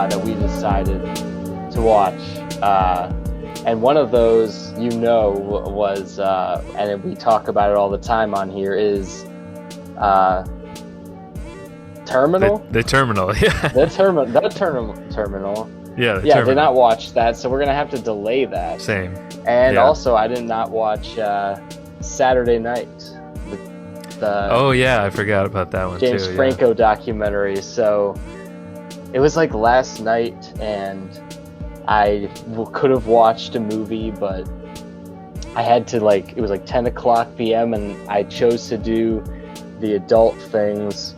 that we decided to watch. And one of those, was, and we talk about it all the time on here, is Terminal? The Terminal, yeah. The Terminal. Yeah, I did not watch that, so we're going to have to delay that. Same. And also, I did not watch Saturday Night. Oh, yeah, I forgot about that one, James Franco documentary. So it was like last night, and I could have watched a movie, but I had to, it was like 10 o'clock p.m., and I chose to do the adult things,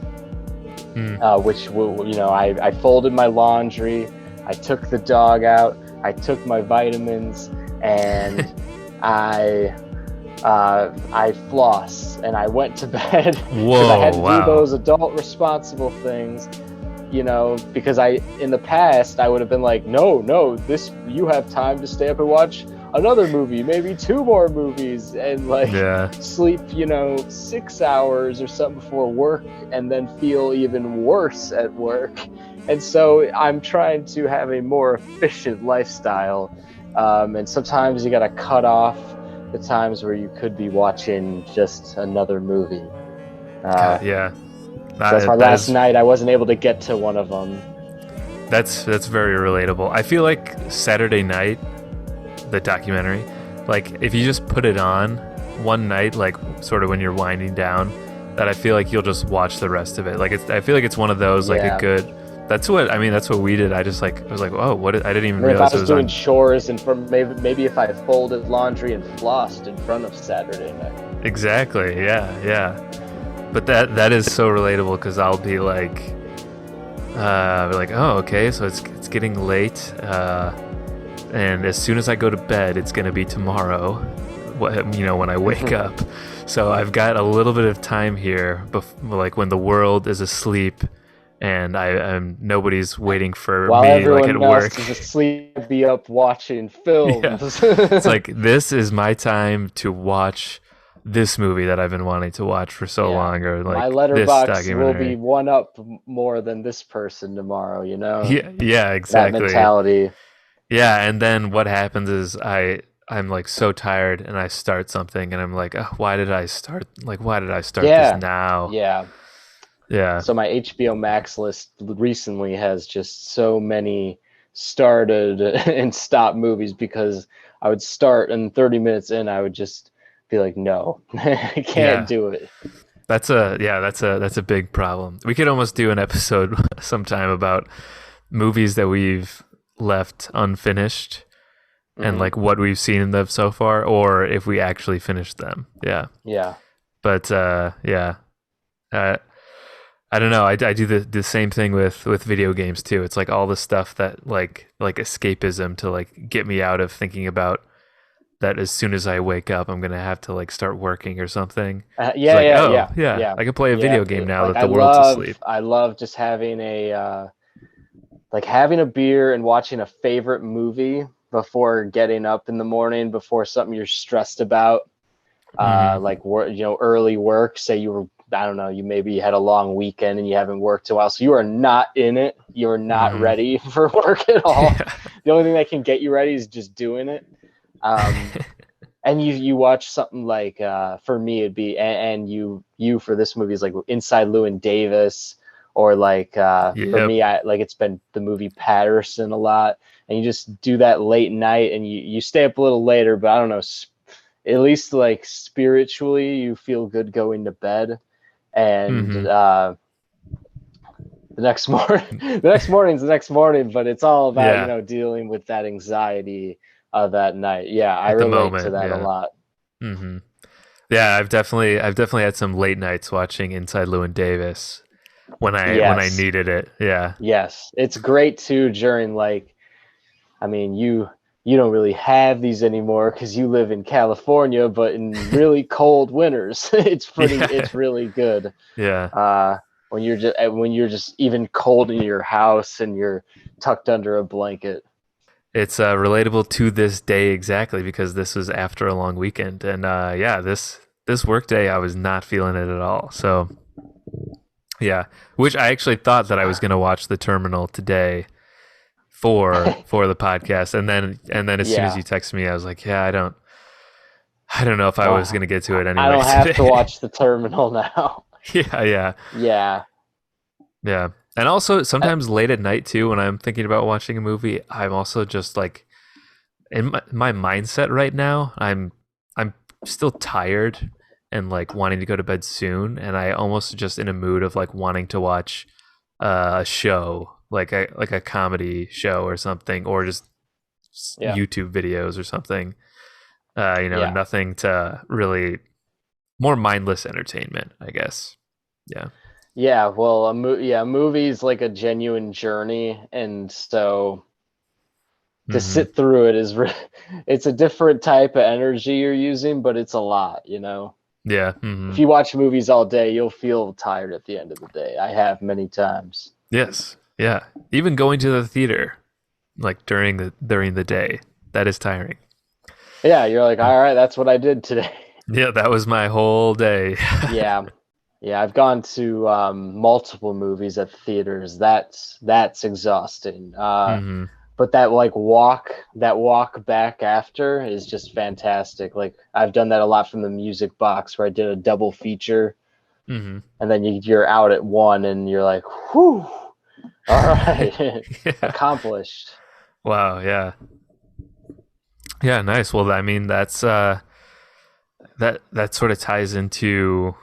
which, I folded my laundry, I took the dog out, I took my vitamins, and I floss, and I went to bed because I had to do those adult responsible things, because in the past I would have been like, no, you have time to stay up and watch another movie, maybe 2 more movies, and sleep 6 hours or something before work, and then feel even worse at work. And so I'm trying to have a more efficient lifestyle, and sometimes you gotta cut off the times where you could be watching just another movie. That's why last night I wasn't able to get to one of them. That's very relatable. I feel like Saturday Night, the documentary, if you just put it on one night, sort of when you're winding down, that I feel like you'll just watch the rest of it. I feel like it's one of those a good. That's what we did. I was like, oh, what? I didn't even realize if I was doing chores, and maybe if I folded laundry and flossed in front of Saturday Night. Exactly. Yeah. But that is so relatable, because I'll be like, oh, okay, so it's getting late, and as soon as I go to bed, it's gonna be tomorrow, when I wake up. So I've got a little bit of time here, when the world is asleep, and I'm nobody's waiting for while me everyone at else work. Is asleep, be up watching films. Yeah. It's this is my time to watch this movie that I've been wanting to watch for so long, or my this Letterboxd documentary. will be one up more than this person tomorrow. Yeah, exactly. That mentality. Yeah, and then what happens is I'm so tired, and I start something, and I'm like, oh, why did I start this now? Yeah. So my HBO Max list recently has just so many started and stopped movies, because I would start, and 30 minutes in I would just be like, no, I can't do it. That's a big problem. We could almost do an episode sometime about movies that we've left unfinished, and what we've seen in them so far, or if we actually finished them. Yeah. But I don't know. I do the same thing with video games too. It's all the stuff that like escapism to get me out of thinking about that. As soon as I wake up, I'm gonna have to start working or something. I can play a video game now that the world's asleep. I love just having a having a beer and watching a favorite movie before getting up in the morning, before something you're stressed about, early work. Say you maybe had a long weekend and you haven't worked in a while, so you are not in it. You're not ready for work at all. Yeah. The only thing that can get you ready is just doing it. And you watch something for me it'd be you for this movie is Inside Llewyn Davis, or for me it's been the movie Patterson a lot, and you just do that late night, and you stay up a little later, but I don't know, at least spiritually you feel good going to bed, and the next morning's the next morning, but it's all about dealing with that anxiety of that night. I relate to that a lot. Yeah, I've definitely had some late nights watching Inside Llewyn Davis when I needed it. Yes, it's great too during you don't really have these anymore because you live in California, but in really cold winters, it's really good. When you're just even cold in your house and you're tucked under a blanket. It's relatable to this day, exactly, because this was after a long weekend, and this work day I was not feeling it at all. So which I actually thought that I was going to watch The Terminal today, for the podcast, and then as soon as Yeah. you text me, I was like, yeah, I don't know if I was gonna get to it I anyway don't have today. to watch The Terminal now. Yeah. Yeah. Yeah. And also sometimes late at night too, when I'm thinking about watching a movie, I'm also just like in my mindset right now. I'm still tired and like wanting to go to bed soon, and I almost just in a mood of like wanting to watch a show, like a comedy show or something, or just Yeah. YouTube videos or something. Yeah. Nothing to really more mindless entertainment, I guess. Yeah. Yeah, well, a movie's like a genuine journey, and so to Mm-hmm. sit through it it's a different type of energy you're using, but it's a lot, you know. Yeah. If Mm-hmm. you watch movies all day, you'll feel tired at the end of the day. I have many times. Yes. Yeah. Even going to the theater, like during the day, that is tiring. Yeah, you're like, all right, that's what I did today. Yeah, that was my whole day. Yeah. Yeah, I've gone to multiple movies at theaters. That's exhausting. Hmm. But that walk back after is just fantastic. Like I've done that a lot from the music box where I did a double feature, Hmm. and then you're out at one and you're like, whew, all right, Yeah. accomplished. Wow. Yeah. Yeah. Nice. Well, I mean, that sort of ties into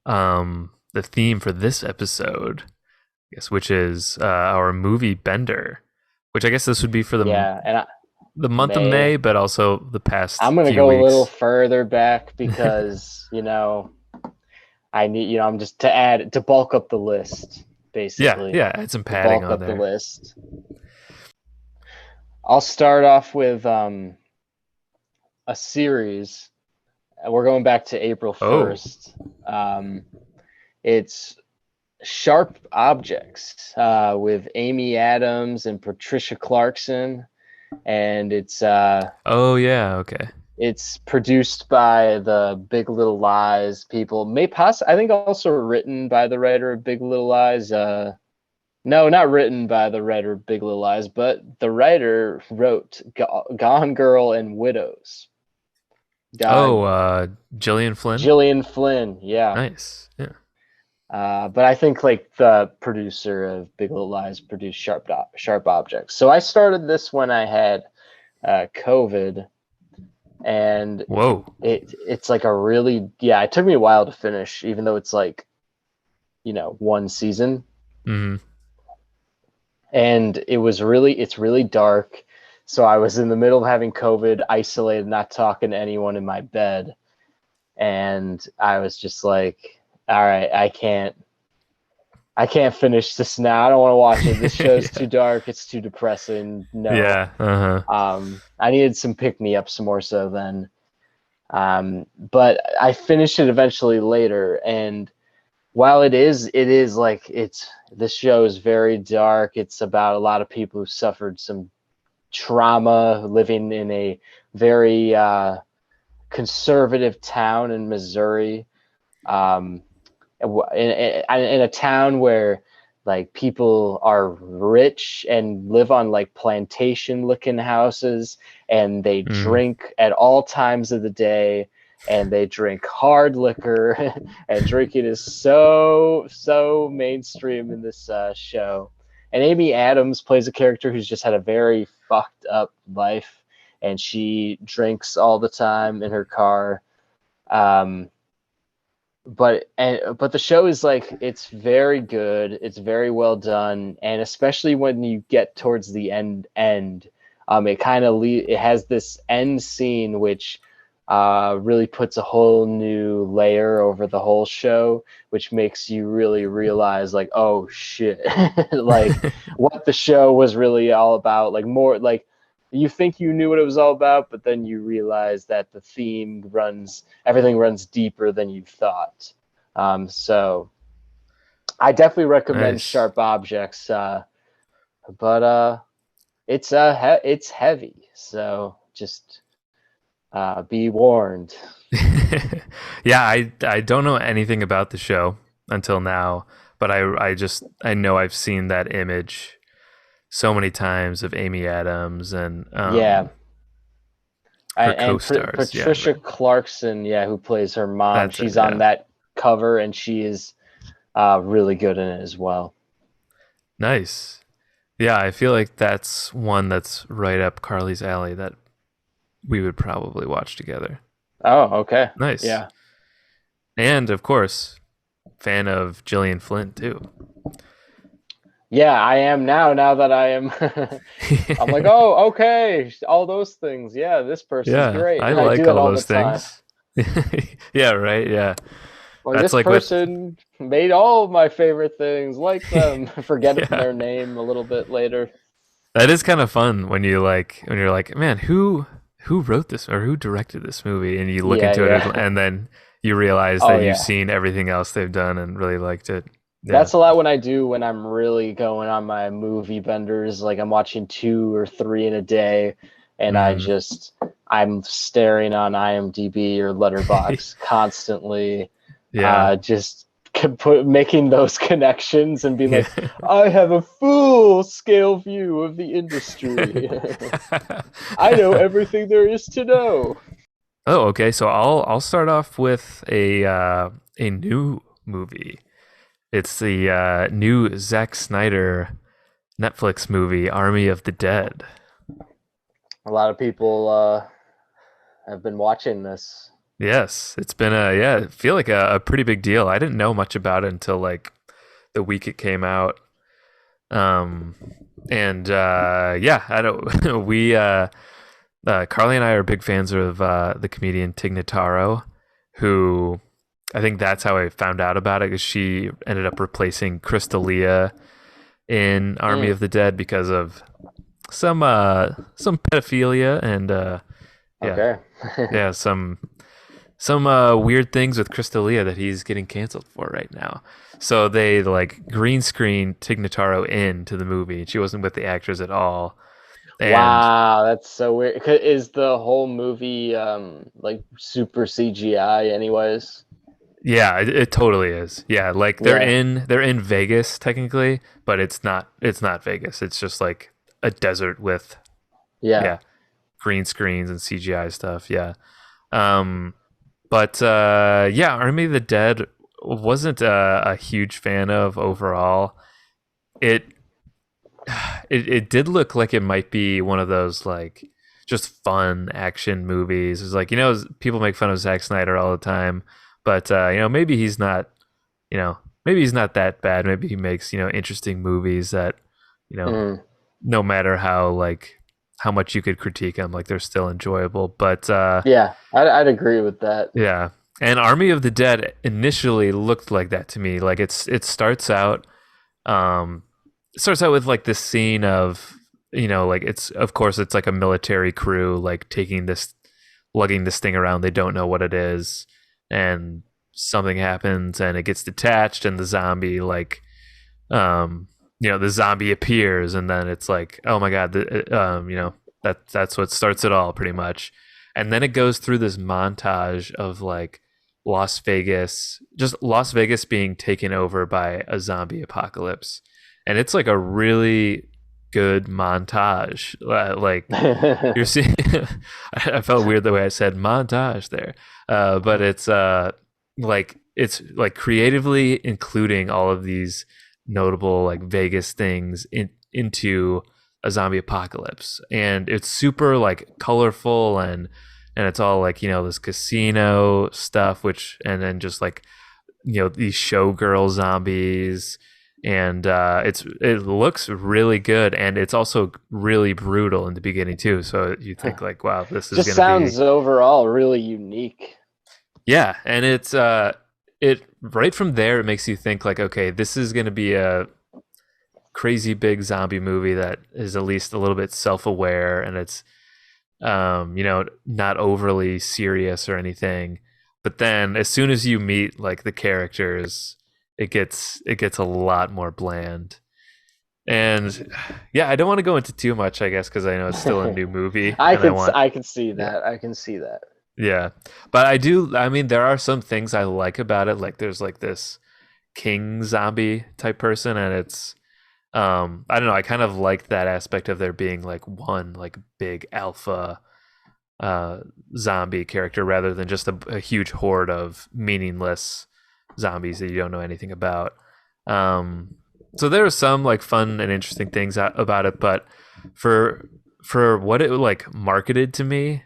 the theme for this episode, I guess, which is our movie bender, which I guess this would be for Yeah, and the month of May. May, but also the past I'm gonna few go a little weeks. further back because I need I'm just to bulk up the list Yeah. basically. Yeah. Add some To padding bulk on up the there. list. I'll start off with a series. We're going back to April Oh. 1st. It's Sharp Objects with Amy Adams and Patricia Clarkson, and Oh yeah. Okay. it's produced by the Big Little Lies people. I think also written by the writer of Big Little Lies. No, not written by the writer of Big Little Lies, but the writer wrote Gone Girl and Widows. Oh, Gillian Flynn. Gillian Flynn, yeah. Nice. Yeah. But I think like the producer of Big Little Lies produced Sharp Objects. So I started this when I had COVID, and Whoa. it's like it took me a while to finish, even though it's like one season, Hmm. and it's really dark. So I was in the middle of having COVID, isolated, not talking to anyone in my bed, and I was just like, all right, I can't finish this now. I don't want to watch it. This show's Yeah. too dark. It's too depressing. No. Yeah. Uh-huh. I needed some pick me ups more so then. But I finished it eventually later, and while it is like this show is very dark. It's about a lot of people who suffered some trauma living in a very conservative town in Missouri. In a town where like people are rich and live on like plantation looking houses, and they drink at all times of the day, and they drink hard liquor and drinking is so mainstream in this show. And Amy Adams plays a character who's just had a very fucked up life, and she drinks all the time in her car. But the show is like, it's very good. It's very well done, and especially when you get towards the end, it kind of it has this end scene which really puts a whole new layer over the whole show, which makes you really realize like, oh shit, like what the show was really all about. Like more like you think you knew what it was all about, but then you realize that everything runs deeper than you thought. So I definitely recommend Nice. Sharp Objects, but it's heavy, so just be warned. Yeah, I don't know anything about the show until now, but I know I've seen that image so many times of Amy Adams and Yeah. her And co-stars. Yeah, Patricia Clarkson, yeah, who plays her mom, that's it. she's on Yeah, that cover, and she is really good in it as well. nice. Yeah, I feel like that's one that's right up Carly's alley that we would probably watch together. Oh, okay. Nice. Yeah. And of course, fan of Gillian Flynn too. Yeah, I am now. Now that I am, I'm like, oh, okay, all those things. Yeah, this person's Yeah, great. I I do like that all all the those time. things. Yeah, right. Yeah. Like, That's this like with person made all of my favorite things, like them. Forget yeah. their name a little bit later. That is kind of fun when you're like, man, who wrote this or who directed this movie, and you look Yeah, into it yeah. and then you realize Oh, that you've yeah. seen everything else they've done and really liked it. Yeah. That's a lot when I do when I'm really going on my movie benders. Like, I'm watching 2 or 3 in a day, and Mm. I'm staring on IMDb or Letterboxd constantly, Yeah. just making those connections and being Yeah. like, I have a full scale view of the industry. I know everything there is to know. Oh, okay. So I'll start off with a new movie. It's the new Zack Snyder Netflix movie, Army of the Dead. A lot of people have been watching this. Yes, it's been I feel like a pretty big deal. I didn't know much about it until like the week it came out. Um, and yeah, I don't. Carly and I are big fans of the comedian Tig Notaro, who I think that's how I found out about it because she ended up replacing Crystalia in Army Mm, of the Dead because of some pedophilia and yeah okay. yeah some weird things with Crystalia that he's getting canceled for right now. So they like green screen Tig Notaro into the movie. She wasn't with the actors at all. And Wow, that's so weird. Is the whole movie like super CGI anyways? yeah, it totally is. Yeah, like Yeah. they're in Vegas technically, but it's not Vegas. It's just like a desert with Yeah. yeah, green screens and CGI stuff. Yeah. Um but yeah, Army of the Dead wasn't a huge fan of overall. It it did look like it might be one of those like just fun action movies. It's like, people make fun of Zack Snyder all the time, but maybe he's not, maybe he's not that bad. Maybe he makes, interesting movies that, you know, Mm, no matter how much you could critique them, like they're still enjoyable. But yeah, I'd agree with that. yeah. And Army of the Dead initially looked like that to me. Like it um starts out with like this scene of like it's of course it's like a military crew like lugging this thing around. They don't know what it is, and something happens and it gets detached, and the zombie the zombie appears, and then it's like, oh my god, that's what starts it all pretty much. And then it goes through this montage of like Las Vegas being taken over by a zombie apocalypse, and it's like a really good montage. Like you're seeing, I felt weird the way I said montage there, but it's like creatively including all of these notable like Vegas things into a zombie apocalypse, and it's super like colorful and it's all like this casino stuff, which and then just like these showgirl zombies, and it looks really good, and it's also really brutal in the beginning too. So you think like, wow, this is Just gonna be sounds overall really unique. yeah, and it right from there it makes you think like, okay, this is gonna be a crazy big zombie movie that is at least a little bit self-aware, and it's not overly serious or anything. But then as soon as you meet like the characters, it gets a lot more bland. And yeah, I don't want to go into too much, I guess, because I know it's still a new movie, and I can see yeah, that. I can see that. yeah. But I mean, there are some things I like about it. Like there's like this king zombie type person, and I don't know. I kind of like that aspect of there being like one like big alpha uh, zombie character rather than just a huge horde of meaningless zombies that you don't know anything about. Um, so there were some like fun and interesting things about it, but for for what it like marketed to me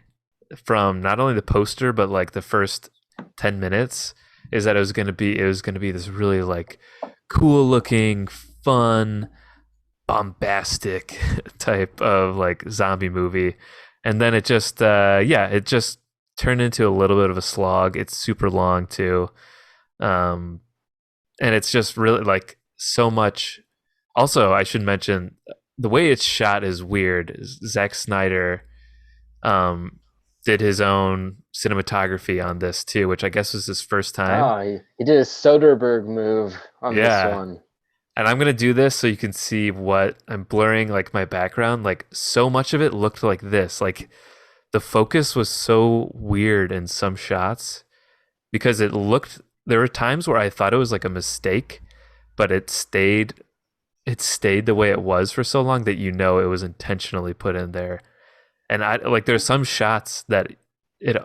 from not only the poster but like the first 10 minutes is that it was going to be this really like cool looking fun bombastic type of like zombie movie, and then it just it just turned into a little bit of a slog. It's super long too, um and it's just really like so much. Also, I should mention the way it's shot is weird. Zack Snyder um did his own cinematography on this too, which I guess was his first time. Oh, he did a Soderbergh move on this Yeah, one. and I'm gonna do this so you can see what I'm blurring, like my background. Like so much of it looked like this. Like the focus was so weird in some shots because it looked. There were times where I thought it was like a mistake, but it stayed the way it was for so long that you know it was intentionally put in there. And I like there's some shots that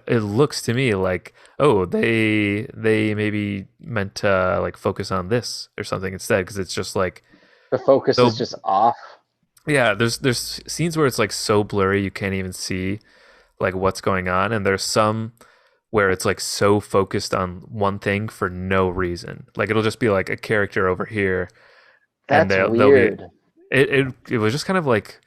it looks to me like, oh, they maybe meant to like focus on this or something instead, because it's just like The focus is so. just off. Yeah, there's scenes where it's like so blurry you can't even see like what's going on, and there's some where it's like so focused on one thing for no reason. Like it'll just be like a character over here, and That's they'll be weird. it was just kind of like,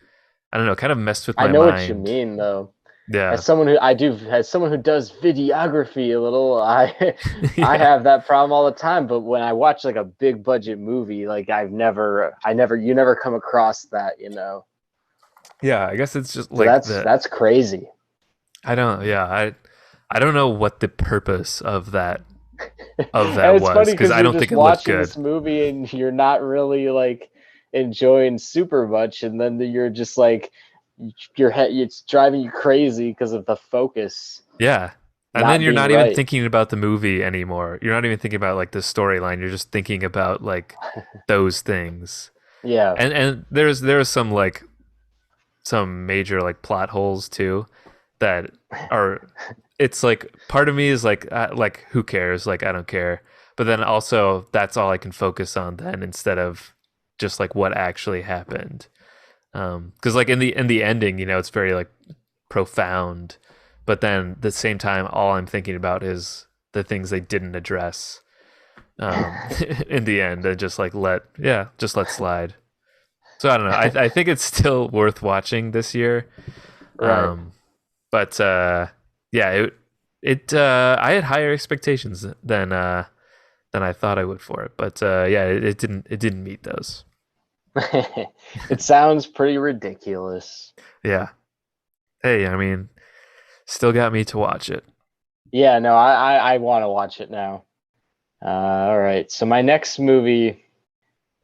I don't know, kind of messed with I my know what you mind. mean, though. Yeah. As someone who does videography a little, I Yeah. have that problem all the time. But when I watch like a big budget movie, like you never come across that, you know. Yeah, I guess it's just So like the that's crazy. I don't yeah, I don't know what the purpose of And that it's was, funny because because I you're don't just think it looked watching good. this movie and you're not really like enjoying super much, and then you're just like your head, it's driving you crazy because of the focus Yeah. And then not you're being not even right. thinking about the movie anymore. You're not even thinking about like the storyline. You're just thinking about like those things. Yeah, And there's some like some major like plot holes too that are, it's like part of me is like who cares? Like I don't care. But then also that's all I can focus on then, instead of just like what actually happened. Because like in the ending, it's very like profound, but then at the same time, all I'm thinking about is the things they didn't address in the end, and just like just let slide. So I don't know. I think it's still worth watching this year, right. um, but yeah, I had higher expectations than I thought I would for it, but yeah, it didn't meet those. It sounds pretty ridiculous. Yeah. Hey, I mean, still got me to watch it. Yeah, no, I want to watch it now. All right, so my next movie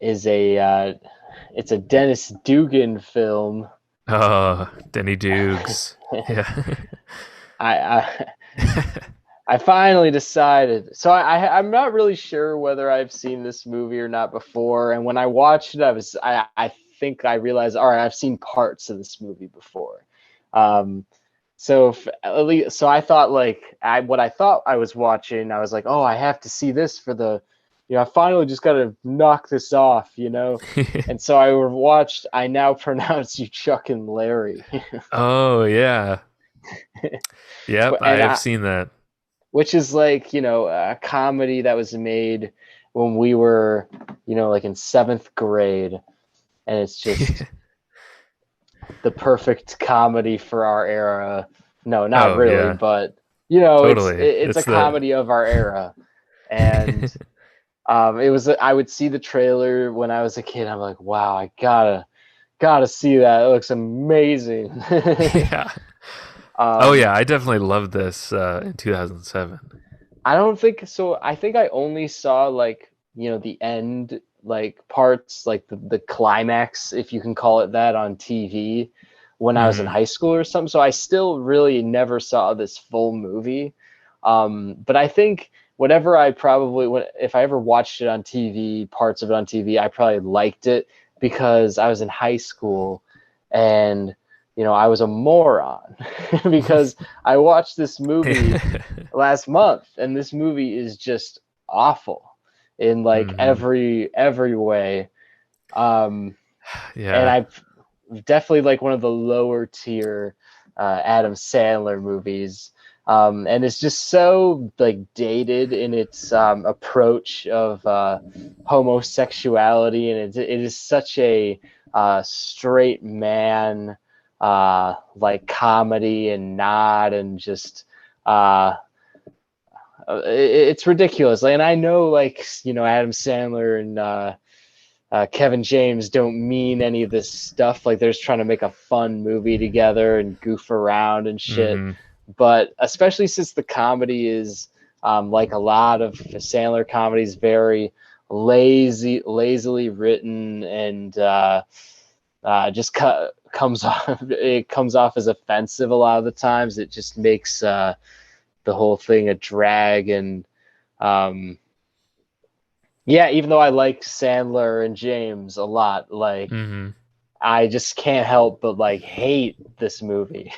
is it's a Dennis Dugan film. Oh, Denny Dukes. Yeah. I I finally decided. So I'm not really sure whether I've seen this movie or not before. And when I watched it, I think I realized, all right, I've seen parts of this movie before. Um, at least, so I thought like what I thought I was watching, I was like, oh, I have to see this for I finally just got to knock this off, you know. And so I watched. I now pronounce you Chuck and Larry. Oh, yeah. Yep, I and have I, seen that. which is like a comedy that was made when we were like in seventh grade, and it's just the perfect comedy for our era. No, not Oh, really, yeah. but Totally. it's a It's the comedy of our era. And it was, I would see the trailer when I was a kid. I'm like, wow, I gotta see that. It looks amazing. yeah. Oh, um yeah, I definitely loved this in 2007. I don't think so. I think I only saw like, the end like parts, like the climax, if you can call it that, on TV when I was in Mhm. high school or something. So I still really never saw this full movie. But I think whatever I probably if I ever watched it on TV, parts of it on TV, I probably liked it. because I was in high school and I was a moron because I watched this movie last month, and this movie is just awful in like every way. And I've definitely like one of the lower tier Adam Sandler movies. And it's just so like dated in its approach of homosexuality, and it is such a straight man like comedy and nod, and just it's ridiculous. And I know like Adam Sandler and Kevin James don't mean any of this stuff. Like they're just trying to make a fun movie together and goof around and shit. But especially since the comedy is like a lot of Sandler comedies, very lazily written, and just comes off as offensive a lot of the times. It just makes the whole thing a drag. And even though I like Sandler and James a lot, like I just can't help but like hate this movie.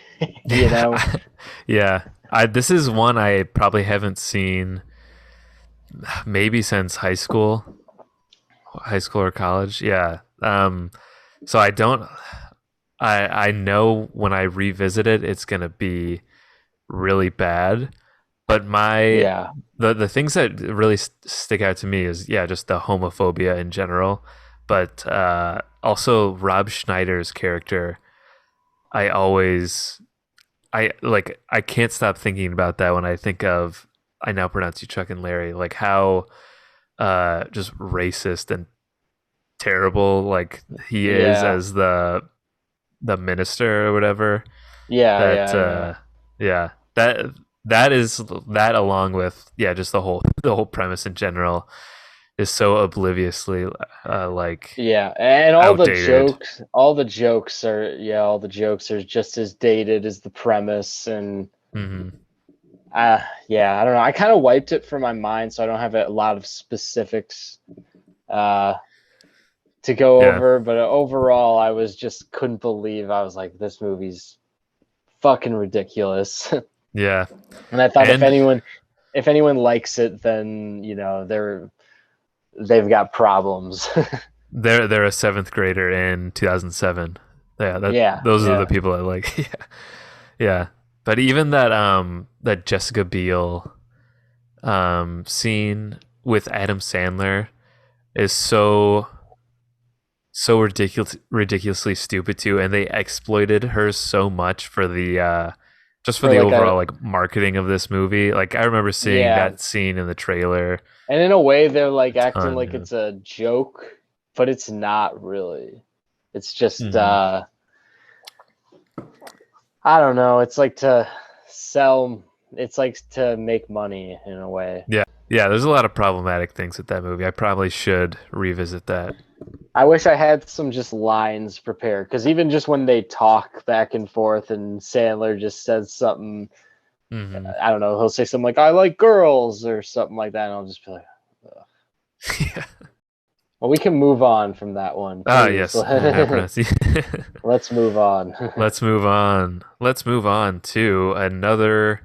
Yeah. This is one I probably haven't seen maybe since high school or college. Yeah. So I know when I revisit it, it's going to be really bad. But the things that really stick out to me is, just the homophobia in general. But also Rob Schneider's character, I can't stop thinking about that when I think of I Now Pronounce You Chuck and Larry, like how just racist and terrible like he is as the minister or whatever. That along with just the whole premise in general is so obliviously and outdated. all the jokes are just as dated as the premise. And I don't know, I kind of wiped it from my mind, so I don't have a lot of specifics to go over, but overall I was just couldn't believe. I was like, this movie's fucking ridiculous. Yeah. And I thought if anyone likes it, then they've got problems. They're a seventh grader in 2007. Those are the people I like. Yeah. But even that Jessica Biel scene with Adam Sandler is so ridiculously stupid too, and they exploited her so much for the overall marketing of this movie. Like I remember seeing that scene in the trailer, and in a way they're like acting like it's a joke, but it's not really. It's just I don't know, it's like to sell, it's like to make money in a way. There's a lot of problematic things with that movie. I probably should revisit that. I wish I had some just lines prepared, because even just when they talk back and forth and Sandler just says something, I don't know, he'll say something like, I like girls or something like that, and I'll just be like, ugh. Well, we can move on from that one. Yes. Let's move on. Let's move on to another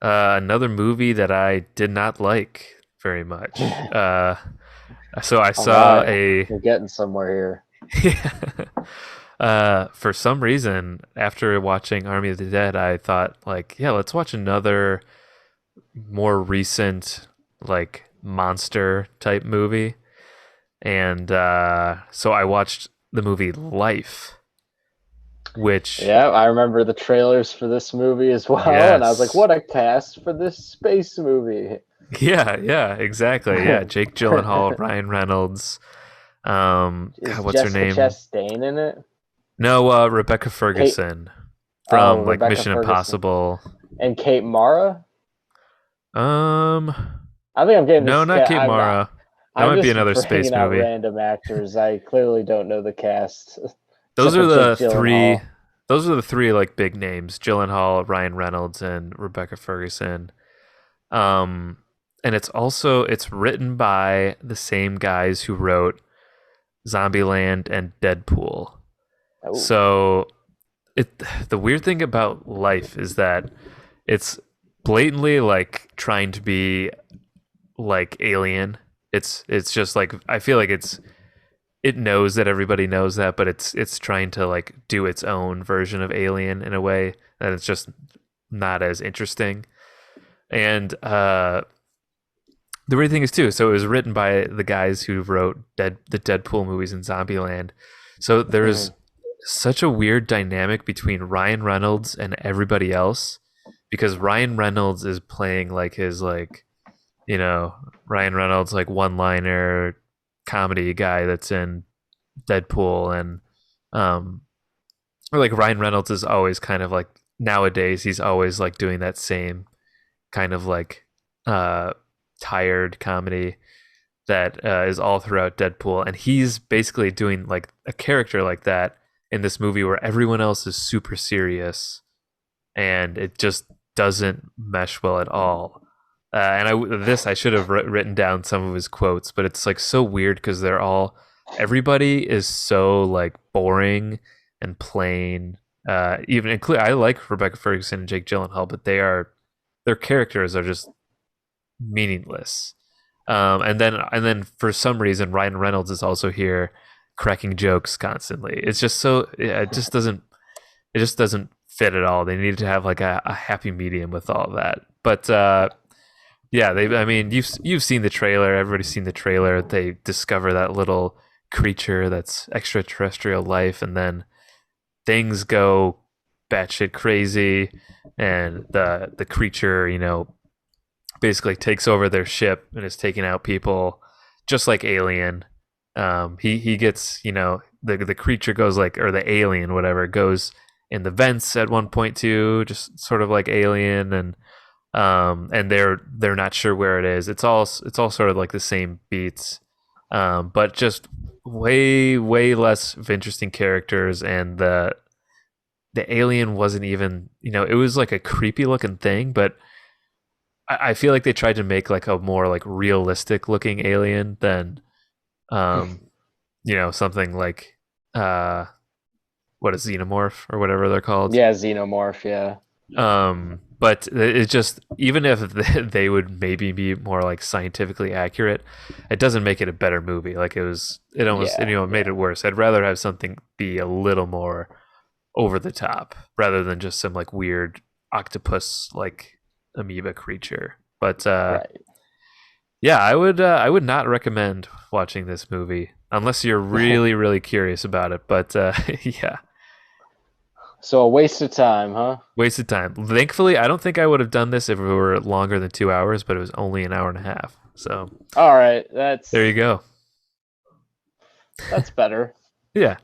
movie that I did not like very much. So I saw We're getting somewhere here. For some reason, after watching Army of the Dead, I thought let's watch another more recent monster type movie. And so I watched the movie Life, which I remember the trailers for this movie as well. Yes. And I was like, what a cast for this space movie. Yeah, exactly. Yeah, Jake Gyllenhaal, Ryan Reynolds. What's her name? Jessica Chastain in it? No, Rebecca Ferguson from Mission Impossible. And Kate Mara? I think I'm getting not Kate Mara. That might be another space movie. Random actors. I clearly don't know the cast. Those are the three. Those are the three big names: Gyllenhaal, Ryan Reynolds, and Rebecca Ferguson. And it's written by the same guys who wrote Zombieland, and Deadpool. Oh. So the weird thing about Life is that it's blatantly like trying to be like Alien. It's just like I feel like it knows that everybody knows that, but it's trying to like do its own version of Alien in a way that it's just not as interesting. And the weird thing is too, so it was written by the guys who wrote the Deadpool movies and Zombieland. So there's such a weird dynamic between Ryan Reynolds and everybody else because Ryan Reynolds is playing like his like, you know, Ryan Reynolds like one-liner comedy guy that's in Deadpool, and or like Ryan Reynolds is always kind of like nowadays he's always like doing that same kind of like uh tired comedy that is all throughout Deadpool, and he's basically doing like a character like that in this movie where everyone else is super serious, and it just doesn't mesh well at all. I should have written down some of his quotes, but it's like so weird because everybody is so like boring and plain. Even include I like Rebecca Ferguson and Jake Gyllenhaal, but their characters are just meaningless. And then for some reason Ryan Reynolds is also here cracking jokes constantly. It's just so it just doesn't fit at all. They needed to have like a happy medium with all of that. But yeah, I mean you've seen the trailer, everybody's seen the trailer. They discover that little creature that's extraterrestrial life, and then things go batshit crazy, and the creature, basically takes over their ship and is taking out people, just like Alien. He gets, the creature goes like, or the alien, whatever, goes in the vents at one point too, just sort of like Alien, and they're not sure where it is. It's all sort of like the same beats, but just way less of interesting characters, and the alien wasn't even, it was like a creepy looking thing, but I feel like they tried to make like a more like realistic looking alien than, something like, what is Xenomorph or whatever they're called. Yeah, Xenomorph. Yeah. But it's just, even if they would maybe be more like scientifically accurate, it doesn't make it a better movie. Like it almost, it made it worse. I'd rather have something be a little more over the top rather than just some like weird octopus like amoeba creature. But Right. yeah, I would not recommend watching this movie unless you're really really curious about it. But yeah, So a waste of time, huh? waste of time. Thankfully, I don't think I would have done this if it were longer than 2 hours, but it was only an hour and a half. So All right, there you go. that's better. Yeah.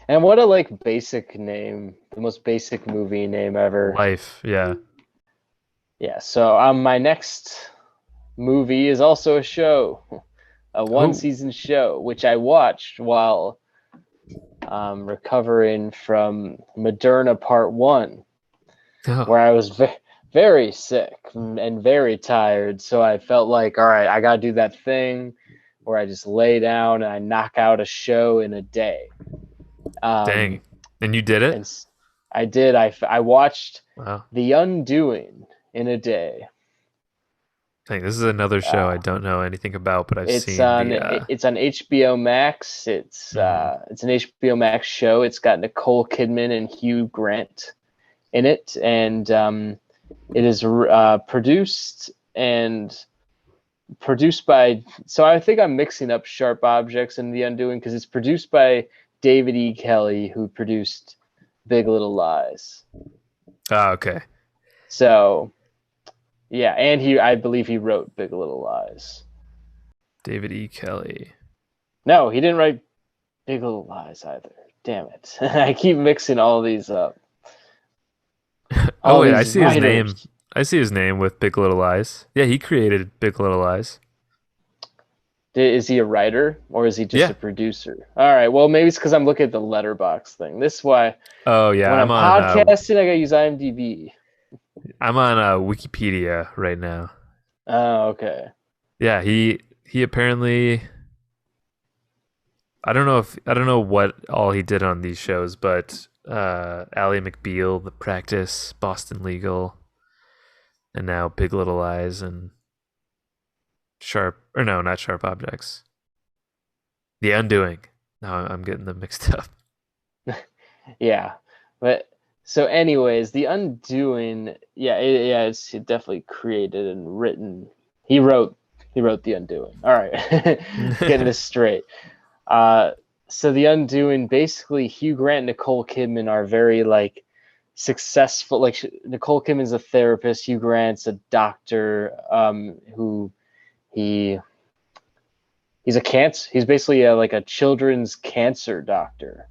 And what a like basic name, the most basic movie name ever. Life. Yeah. Yeah. So my next movie is also a show, a one-season show, which I watched while recovering from Moderna Part 1, where I was very sick and very tired. So I felt like, all right, I got to do that thing where I just lay down and I knock out a show in a day. Dang. And you did it? And I did. I watched Wow. The Undoing in a day. Dang, this is another show I don't know anything about, but I've seen it's on HBO Max. It's an HBO Max show. It's got Nicole Kidman and Hugh Grant in it, and it is produced by. So I think I'm mixing up Sharp Objects and The Undoing because it's produced by David E. Kelly, who produced Big Little Lies. Oh, okay. So. Yeah, and I believe he wrote Big Little Lies. David E. Kelly. No, he didn't write Big Little Lies either. Damn it. I keep mixing all these up. Oh, yeah, I see his name. I see his name with Big Little Lies. Yeah, he created Big Little Lies. Is he a writer or is he just a producer? All right, well, maybe it's because I'm looking at the Letterboxd thing. This is why when I'm podcasting, I got to use IMDb. I'm on Wikipedia right now. Oh, okay. Yeah, he apparently I don't know what all he did on these shows, but Ally McBeal, The Practice, Boston Legal, and now Big Little Lies and Sharp, or no, not Sharp Objects. The Undoing. No, I'm getting them mixed up. Yeah, but so anyways, The Undoing, it's definitely created and written. He wrote The Undoing. All right, getting this straight. Uh, so The Undoing, basically, Hugh Grant and Nicole Kidman are very like successful. Like Nicole Kidman's a therapist, Hugh Grant's a doctor, who he he's basically like a children's cancer doctor.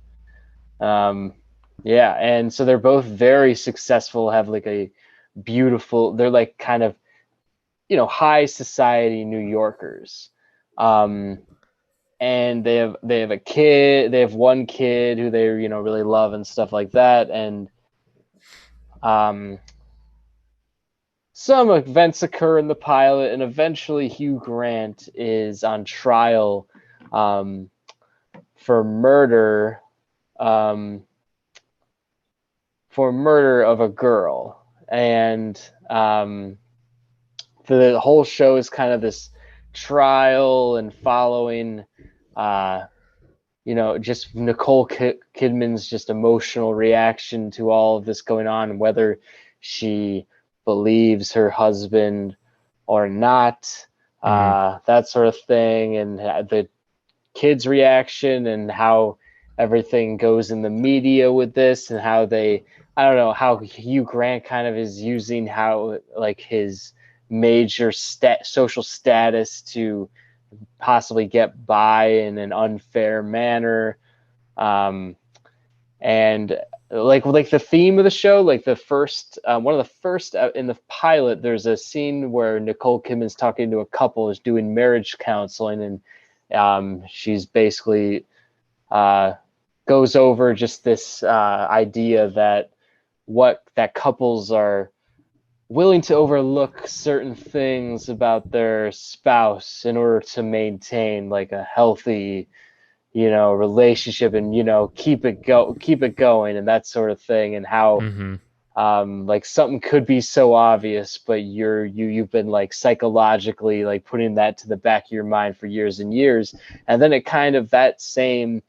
Yeah, and so they're both very successful, have like a beautiful, they're like kind of, high society New Yorkers. Um, and they have a kid, they have one kid who they, really love and stuff like that. And um, some events occur in the pilot, and eventually Hugh Grant is on trial for murder. For murder of a girl, and the whole show is kind of this trial and following, just Nicole Kidman's just emotional reaction to all of this going on, whether she believes her husband or not, that sort of thing, and the kids' reaction and how everything goes in the media with this, and how I don't know, how Hugh Grant kind of is using how like his major social status to possibly get by in an unfair manner. And like the theme of the show, like the first, one of the first in the pilot, there's a scene where Nicole Kidman's talking to a couple, is doing marriage counseling, and she's basically goes over just this idea that couples are willing to overlook certain things about their spouse in order to maintain like a healthy, relationship, and keep it going and that sort of thing, and how like something could be so obvious, but you've been like psychologically like putting that to the back of your mind for years and years, and then it kind of that same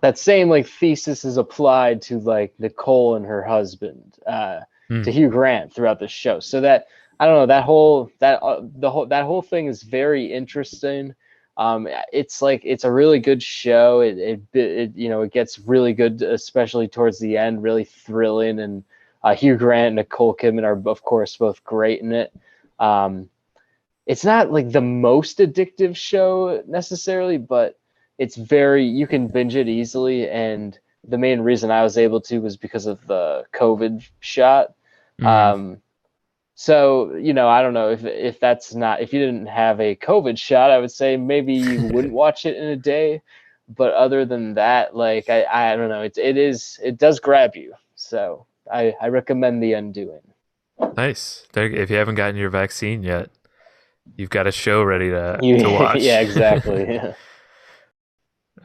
like thesis is applied to like Nicole and her husband, to Hugh Grant throughout the show. So that, I don't know, that whole thing is very interesting. It's a really good show. It gets really good, especially towards the end, really thrilling. And Hugh Grant and Nicole Kidman are, of course, both great in it. It's not like the most addictive show necessarily, but you can binge it easily. And the main reason I was able to was because of the COVID shot. So, I don't know if you didn't have a COVID shot, I would say maybe you wouldn't watch it in a day. But other than that, like, I don't know, it does grab you. So I recommend The Undoing. Nice. If you haven't gotten your vaccine yet, you've got a show ready to watch. Yeah, exactly.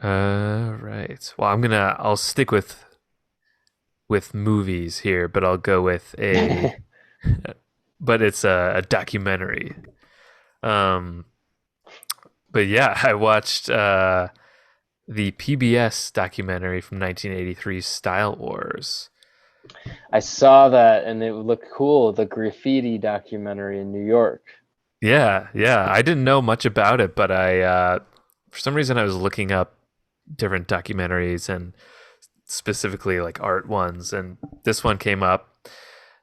Right. Well, I'll stick with movies here, but I'll go with but it's a documentary. But yeah, I watched the PBS documentary from 1983, Style Wars. I saw that, and it looked cool. The graffiti documentary in New York. Yeah. I didn't know much about it, but I for some reason I was looking up different documentaries, and specifically like art ones, and this one came up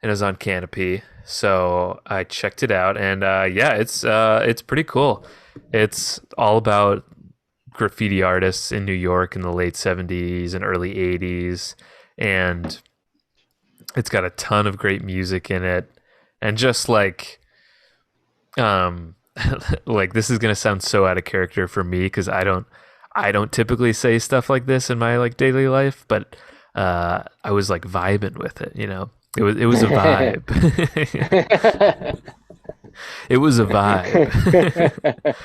and it was on Canopy, so I checked it out, and it's pretty cool. It's all about graffiti artists in New York in the late 70s and early 80s, and it's got a ton of great music in it, and just like like, this is gonna sound so out of character for me because I don't typically say stuff like this in my like daily life, but I was like vibing with it, It was a vibe. It was a vibe.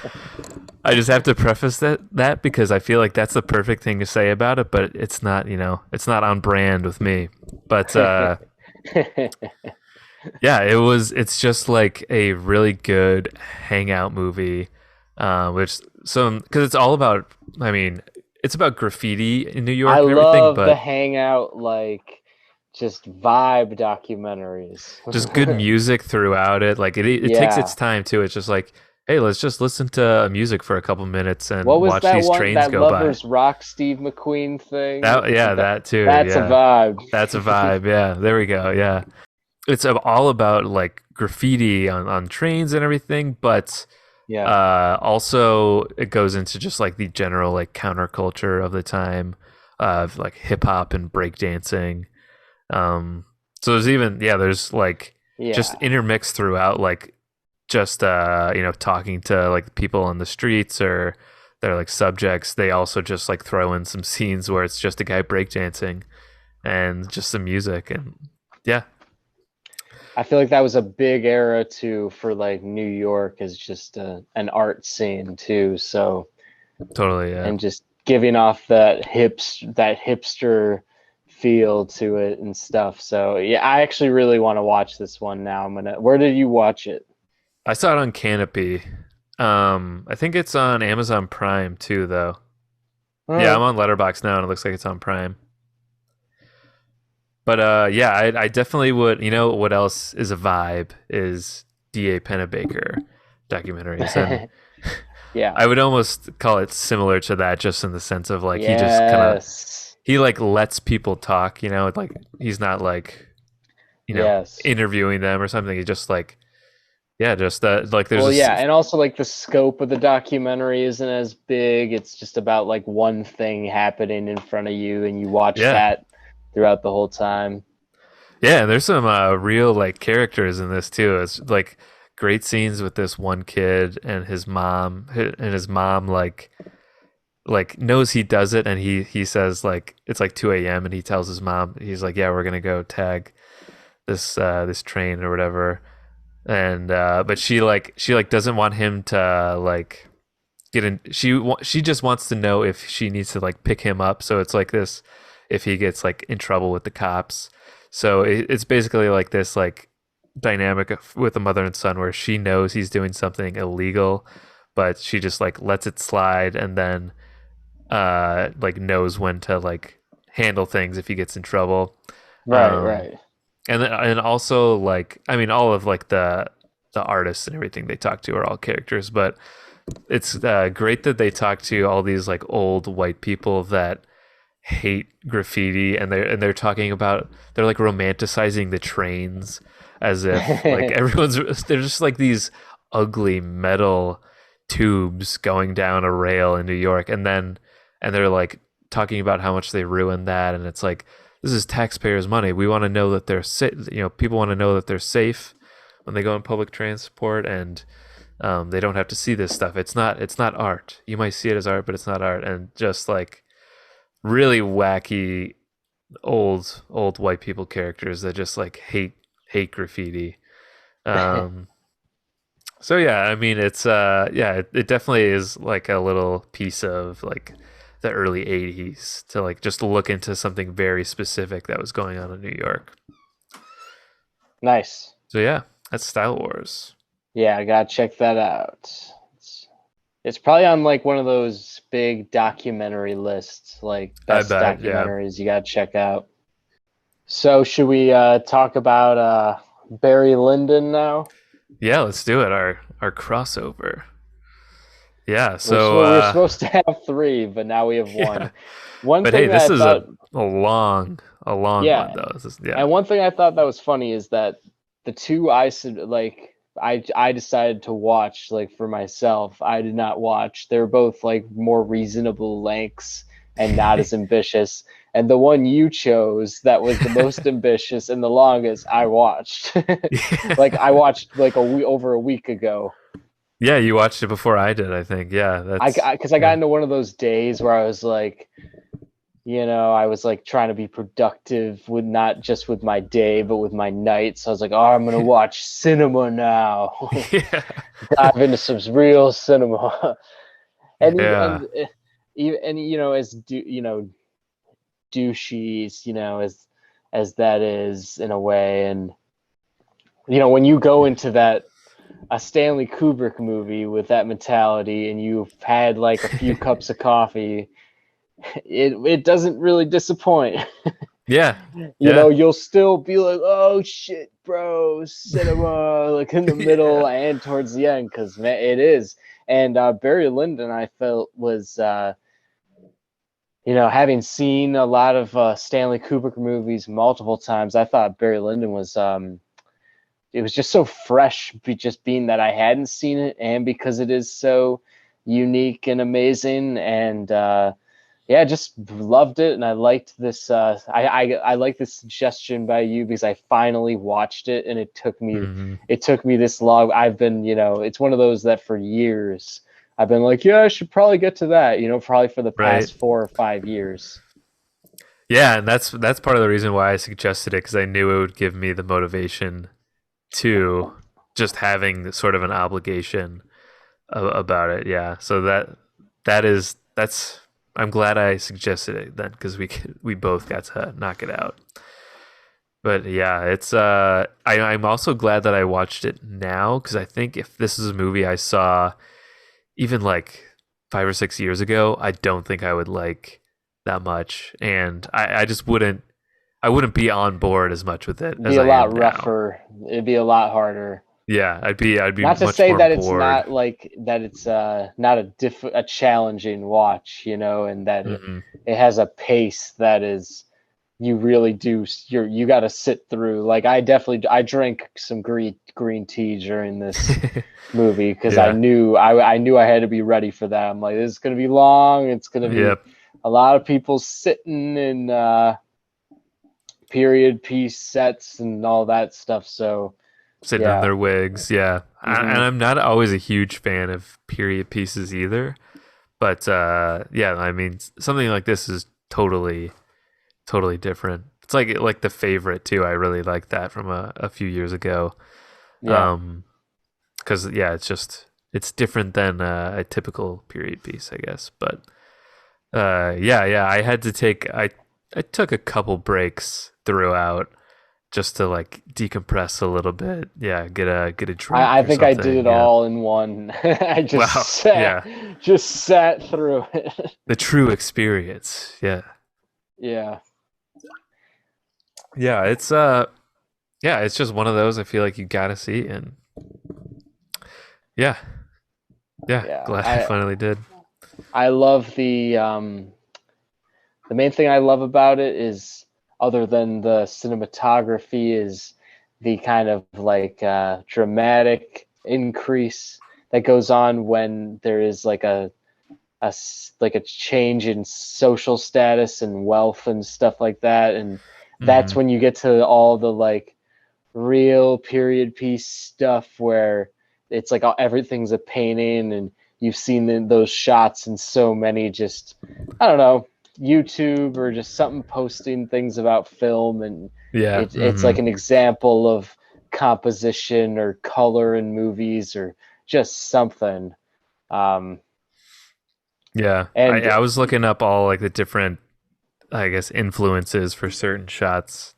I just have to preface that because I feel like that's the perfect thing to say about it, but it's not, it's not on brand with me. But yeah, it's just like a really good hangout movie, because it's all about, I mean, it's about graffiti in New York I and everything, love the but hangout, like just vibe documentaries. just good music throughout it. Like it takes Yeah. its time too. It's just like, hey, let's just listen to music for a couple minutes What and was watch that these one? trains That go by. Lovers Rock Steve McQueen thing? That too. That's a Yeah, vibe. that's a vibe. Yeah, there we go. Yeah, it's all about like graffiti on trains and everything, but Yeah. also it goes into just like the general like counterculture of the time of like hip hop and breakdancing. So there's like just Yeah. intermixed throughout, like just talking to like people on the streets or they're like subjects. They also just like throw in some scenes where it's just a guy breakdancing and just some music, and yeah. I feel like that was a big era too for like New York as just an art scene too. So, Totally, yeah. and just giving off that hipster feel to it and stuff. So yeah, I actually really want to watch this one now. Where did you watch it? I saw it on Canopy. I think it's on Amazon Prime too, though. Yeah, I'm on Letterboxd now, and it looks like it's on Prime. But yeah, I definitely would. You know what else is a vibe is D.A. Pennebaker documentaries, and Yeah. I would almost call it similar to that, just in the sense of like Yes. he like lets people talk. Like he's not like Yes. interviewing them or something. He's just like, yeah, just like there's Well, yeah, and also like the scope of the documentary isn't as big. It's just about like one thing happening in front of you, and you watch that throughout the whole time. Yeah, and there's some real like characters in this too. It's like great scenes with this one kid and his mom, like knows he does it, and he says like it's like 2 a.m. and he tells his mom, he's like, yeah, we're gonna go tag this train or whatever, and but she doesn't want him to like get in. She just wants to know if she needs to like pick him up. So it's like this, if he gets like in trouble with the cops. So it's basically like this like dynamic with a mother and son where she knows he's doing something illegal, but she just like lets it slide, and then like knows when to like handle things if he gets in trouble. Right. And also like, I mean, all of like the artists and everything they talk to are all characters, but it's great that they talk to all these like old white people that hate graffiti, and they're talking about, they're like romanticizing the trains as if like they're just like these ugly metal tubes going down a rail in New York, and they're like talking about how much they ruined that, and it's like, this is taxpayers' money. We want to know that they're safe. People want to know that they're safe when they go on public transport, and they don't have to see this stuff. It's not art. You might see it as art, but it's not art. And just like really wacky old white people characters that just like hate graffiti. So yeah, I mean, it's it definitely is like a little piece of like the early 80s to like just look into something very specific that was going on in New York. Nice. So yeah, that's Style Wars. Yeah, I gotta check that out. It's probably on like one of those big documentary lists, like best documentaries you gotta check out. So should we talk about Barry Lyndon now? Yeah, let's do it. Our crossover. Yeah, so we're supposed to have 3, but now we have 1. One but thing hey, this that is thought, a long one though. And one thing I thought that was funny is that the 2 I decided to watch like for myself, I did not watch. They're both like more reasonable lengths and not as ambitious. And the one you chose that was the most ambitious and the longest, I watched. Like I watched like over a week ago. Yeah, you watched it before I did, I think. Yeah, because I got into one of those days where I was like, I was like trying to be productive with not just with my day, but with my night. So I was like, oh, I'm gonna watch cinema now. Yeah. Dive into some real cinema. and even Yeah. and as douchey, as that is in a way, and when you go into a Stanley Kubrick movie with that mentality, and you've had like a few cups of coffee, it doesn't really disappoint. Yeah. Yeah. You'll still be like, oh shit, bro, cinema, like in the middle Yeah. and towards the end, because man, it is. And Barry Lyndon, I felt, was having seen a lot of Stanley Kubrick movies multiple times, I thought Barry Lyndon was it was just so fresh, just being that I hadn't seen it, and because it is so unique and amazing. And yeah, just loved it, and I liked this. I like this suggestion by you, because I finally watched it, and Hmm. it took me this long. I've been, it's one of those that for years I've been like, yeah, I should probably get to that. Probably for the Right. past 4 or 5 years. Yeah, and that's part of the reason why I suggested it, because I knew it would give me the motivation to just having sort of an obligation about it. Yeah, so that's I'm glad I suggested it then, because we both got to knock it out. But yeah, it's I'm also glad that I watched it now, because I think if this is a movie I saw even like 5 or 6 years ago, I don't think I would like that much, and I just wouldn't be on board as much with it It'd be as a I lot am now. rougher. It'd be a lot harder. Yeah, I'd be Not to much say more that it's bored. not like that it's not a challenging watch, and that Hmm. it has a pace that is, you really do, you got to sit through. Like I drank some green tea during this movie, because Yeah. I knew I had to be ready for that. I'm like, this is gonna be long. It's gonna be Yep. a lot of people sitting in period piece sets and all that stuff. So Sitting in yeah. their wigs. Yeah. And Hmm. I'm not always a huge fan of period pieces either. But yeah, I mean, something like this is totally different. It's like The Favorite too. I really like that from a few years ago. Yeah. Um, because yeah, it's different than a typical period piece, I guess. But yeah, I took a couple breaks throughout just to like decompress a little bit. Yeah, get a drink I or think I did something. it Yeah. all in one. I Wow. Yeah. just sat through it. The true experience. Yeah. Yeah. Yeah, it's just one of those I feel like you gotta see, and yeah, yeah, Yeah. glad I finally did. I love the main thing I love about it is, other than the cinematography, is the kind of like dramatic increase that goes on when there is like like a change in social status and wealth and stuff like that. And that's Hmm. when you get to all the like real period piece stuff, where it's like everything's a painting, and you've seen those shots in so many, just, I don't know, YouTube or just something posting things about film, and Yeah. it's like Hmm. an example of composition or color in movies, or just something. um Yeah. and I was looking up all like the different, I guess, influences for certain shots,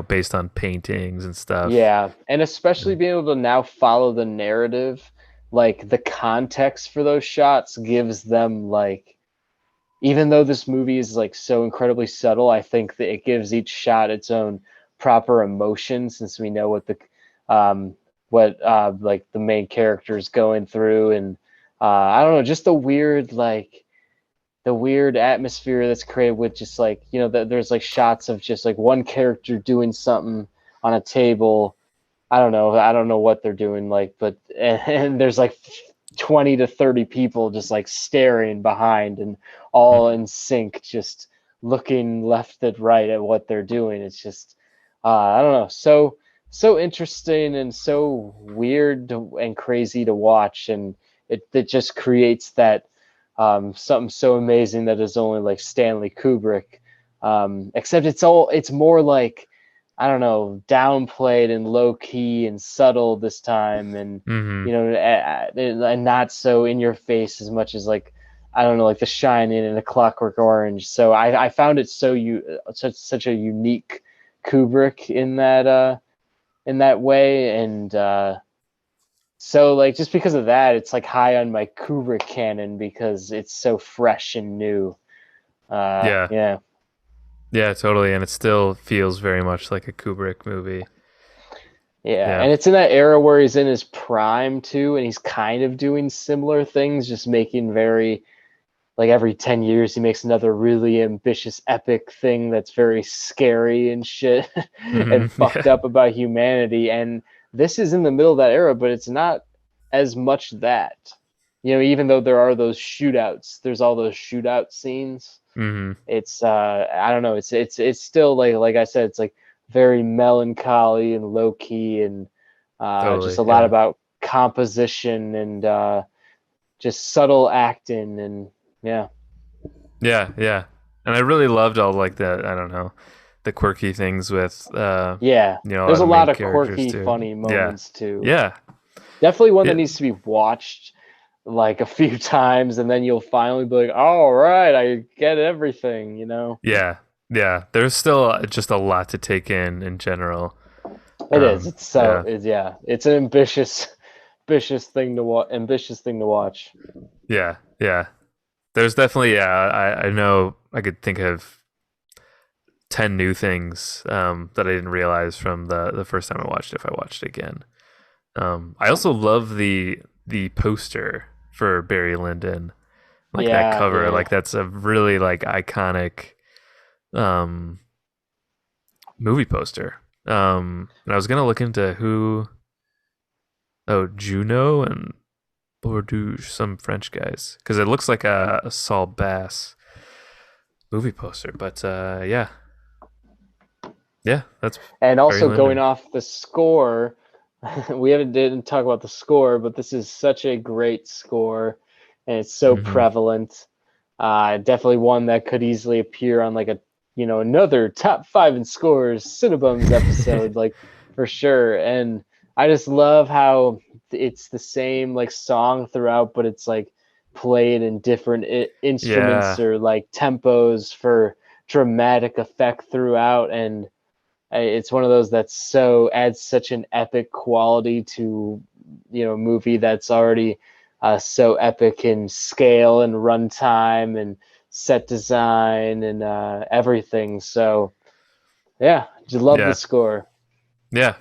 based on paintings and stuff. Yeah, and especially And, being able to now follow the narrative, like the context for those shots gives them like, even though this movie is like so incredibly subtle, I think that it gives each shot its own proper emotion, since we know what like the main character is going through. And I don't know, just the weird atmosphere that's created with just like, there's like shots of just like one character doing something on a table. I don't know what they're doing, like, but and there's like 20 to 30 people just like staring behind, and all in sync, just looking left and right at what they're doing. It's just I don't know, so interesting and so weird and crazy to watch. And it just creates that something so amazing that is only like Stanley Kubrick Except it's more like, I don't know, downplayed and low key and subtle this time, and Mm-hmm. and not so in your face as much as like, I don't know, like The Shining and A Clockwork Orange. So I found it such a unique Kubrick in that way, and so like just because of that, it's like high on my Kubrick canon because it's so fresh and new. Yeah. Yeah. Yeah, totally. And it still feels very much like a Kubrick movie. Yeah, Yeah. and it's in that era where he's in his prime too, and he's kind of doing similar things, just making very, like every 10 years he makes another really ambitious epic thing that's very scary and shit and Mm-hmm. fucked Yeah. up about humanity. And this is in the middle of that era, but it's not as much that. Even though there are those shootouts, there's all those shootout scenes. Mm-hmm. It's I don't know, it's still like I said, it's like very melancholy and low key, and just Totally. a lot Yeah. about composition and just subtle acting, and yeah. Yeah. Yeah. And I really loved all like the, I don't know, the quirky things with, Yeah, a lot there's of a the lot main of characters quirky too. funny Yeah. moments too. Yeah. Definitely one that Yeah. needs to be watched like a few times, and then you'll finally be like, all right, I get everything. Yeah. Yeah. There's still just a lot to take in general. It is. It's so Yeah. it's yeah. It's an ambitious thing to watch. Yeah. Yeah. There's definitely, yeah, I know I could think of 10 new things that I didn't realize from the first time I watched it if I watched it again. I also love the poster for Barry Lyndon, like that Yeah, cover. yeah. Like that's a really like iconic um, movie poster. And I was gonna look into Juno and Bourdieu, some French guys, because it looks like a Saul Bass movie poster. But yeah, that's And Barry also going Lyndon. off the score, we haven't didn't talk about the score, but this is such a great score, and it's so Hmm. prevalent. Definitely one that could easily appear on like another top five in scores Cinebums episode, like for sure. And I just love how it's the same like song throughout, but it's like played in different instruments Yeah, or like tempos for dramatic effect throughout. And it's one of those that so adds such an epic quality to a movie that's already so epic in scale and runtime and set design and everything. So yeah, just love the yeah, score. yeah.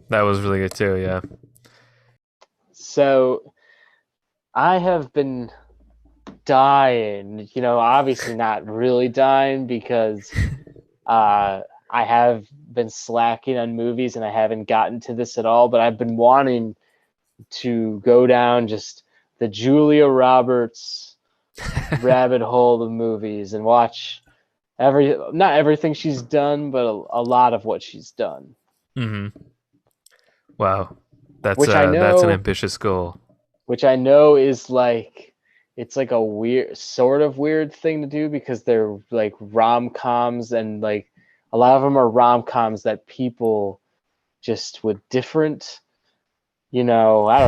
That was really good too. Yeah. So I have been dying, obviously not really dying because I have been slacking on movies and I haven't gotten to this at all, but I've been wanting to go down just the Julia Roberts rabbit hole of movies and watch not everything she's done, but a lot of what she's done. Hmm. Wow, Which I that's an know ambitious goal. which I know is like it's like a weird thing to do because they're like rom-coms, and like a lot of them are rom-coms that people just with different, I don't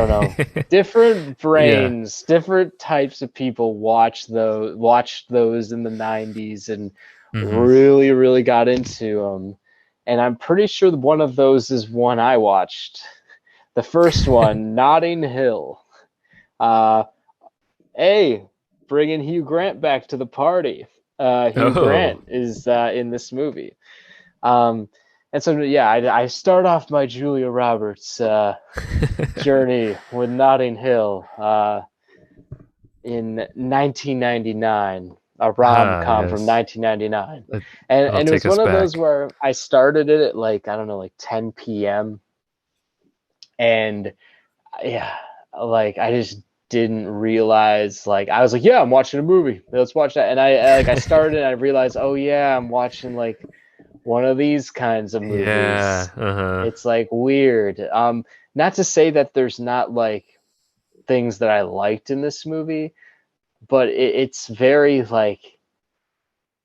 know, different Yeah. brains, different types of people watched those in the 90s and Hmm. really really got into them. And I'm pretty sure one of those is one I watched. The first one, Notting Hill. Uh, hey, bringing Hugh Grant back to the party. Hugh Oh. Grant is in this movie. Um, and so, yeah, I start off my Julia Roberts journey with Notting Hill in 1999, a Ah, rom-com from yes. 1999. That, And, that'll and it was take us one of those back. where I started it at like, I don't know, like 10 p.m. And yeah, like I just didn't realize, like I was like, yeah, I'm watching a movie. Let's watch that. And I started and I realized, oh yeah, I'm watching like one of these kinds of Yeah. movies. Uh-huh. It's like weird. Not to say that there's not like things that I liked in this movie, but it's very like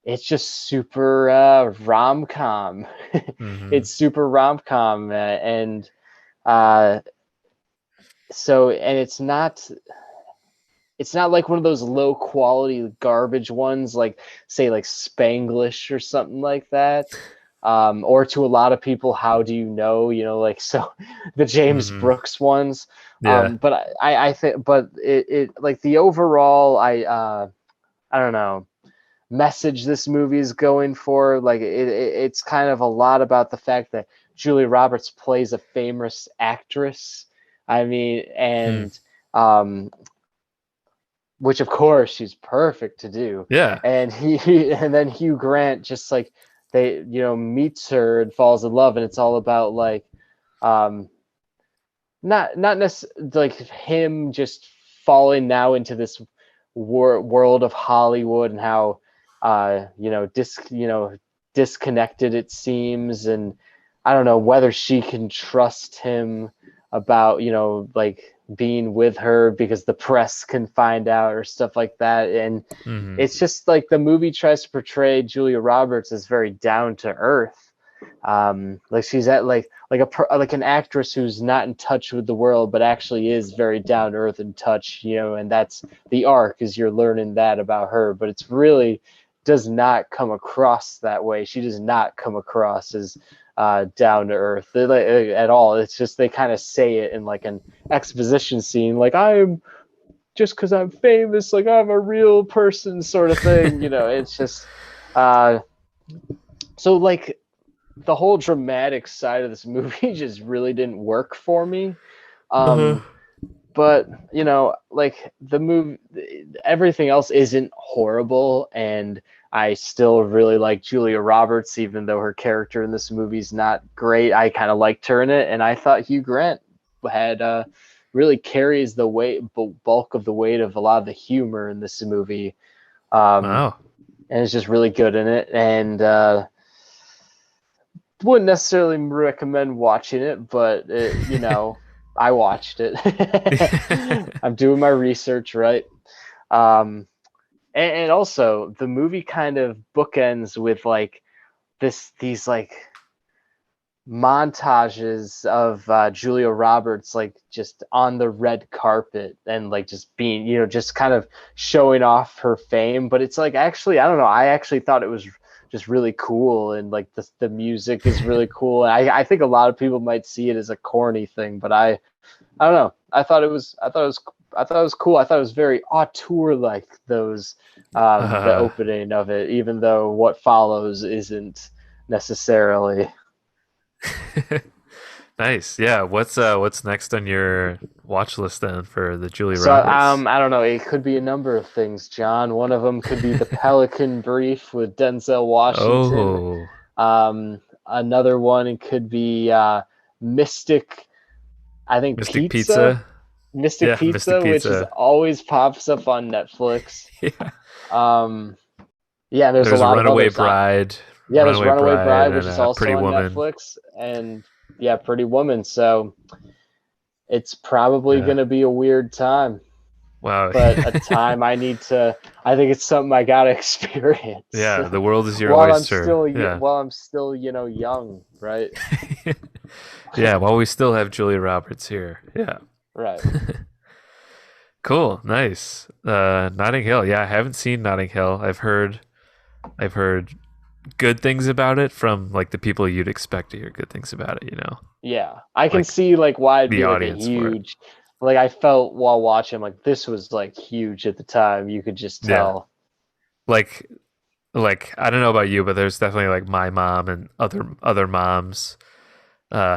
it's just super rom-com. Mm-hmm. It's super rom-com, and uh, so and it's not like one of those low quality garbage ones like say like Spanglish or something like that. Or to a lot of people, How Do You Know? Like so the James Mm-hmm. Brooks ones. Yeah. But I think but it like the overall I don't know message this movie is going for, like it's kind of a lot about the fact that Julia Roberts plays a famous actress. I mean, Hmm. and um which of course she's perfect to do. Yeah. And and then Hugh Grant just like they meets her and falls in love, and it's all about like um not necessarily like him just falling now into this world of Hollywood, and how disconnected it seems, and I don't know whether she can trust him about like being with her because the press can find out or stuff like that. And Mm-hmm. it's just like the movie tries to portray Julia Roberts as very down to earth, like she's at like an actress who's not in touch with the world but actually is very down to earth and touch, and that's the arc, is you're learning that about her, but it's really does not come across that way. She does not come across as down to earth at all. It's just they kind of say it in like an exposition scene, like I'm just because I'm famous, like I'm a real person sort of thing. It's just uh so like the whole dramatic side of this movie just really didn't work for me. Uh-huh. But like the movie, everything else isn't horrible, and I still really like Julia Roberts, even though her character in this movie is not great. I kind of liked her in it, and I thought Hugh Grant had really carries the weight, bulk of the weight of a lot of the humor in this movie, Wow. and is just really good in it. And wouldn't necessarily recommend watching it, but I watched it. I'm doing my research, right? And also the movie kind of bookends with like these like montages of Julia Roberts like just on the red carpet and like just being just kind of showing off her fame. But it's like, actually I don't know, I actually thought it was just really cool, and like the music is really cool, and I think a lot of people might see it as a corny thing, but I don't know, I thought it was cool. I thought it was very auteur like those the Uh, opening of it, even though what follows isn't necessarily. nice. Yeah. What's next on your watch list then for the Julie So Roberts? I don't know. It could be a number of things, John. One of them could be the Pelican Brief with Denzel Washington. Oh, Another one it could be Mystic. I think Mystic Pizza, Pizza. Mystic Yeah, Mystic Pizza, which is Pizza. always pops up on Netflix. Yeah. Um, yeah, there's a There's a lot of Runaway others. Bride, Yeah, there's Runaway Bride, which and is also Pretty on Woman. Netflix, and yeah, Pretty Woman. So it's probably Yeah. going to be a weird time, Wow. but a time I think it's something I got to experience Yeah, the world is your oyster. Yeah. while I'm still, young, right? Yeah, while we still have Julia Roberts here. Yeah. Right. Cool. Nice. Notting Hill. Yeah, I haven't seen Notting Hill. I've heard good things about it from like the people you'd expect to hear good things about it. Yeah. I can Like see like why it'd the be like a audience for it. huge, like I felt while watching, like this was like huge at the time. You could just Yeah. tell. Like I don't know about you, but there's definitely like my mom and other moms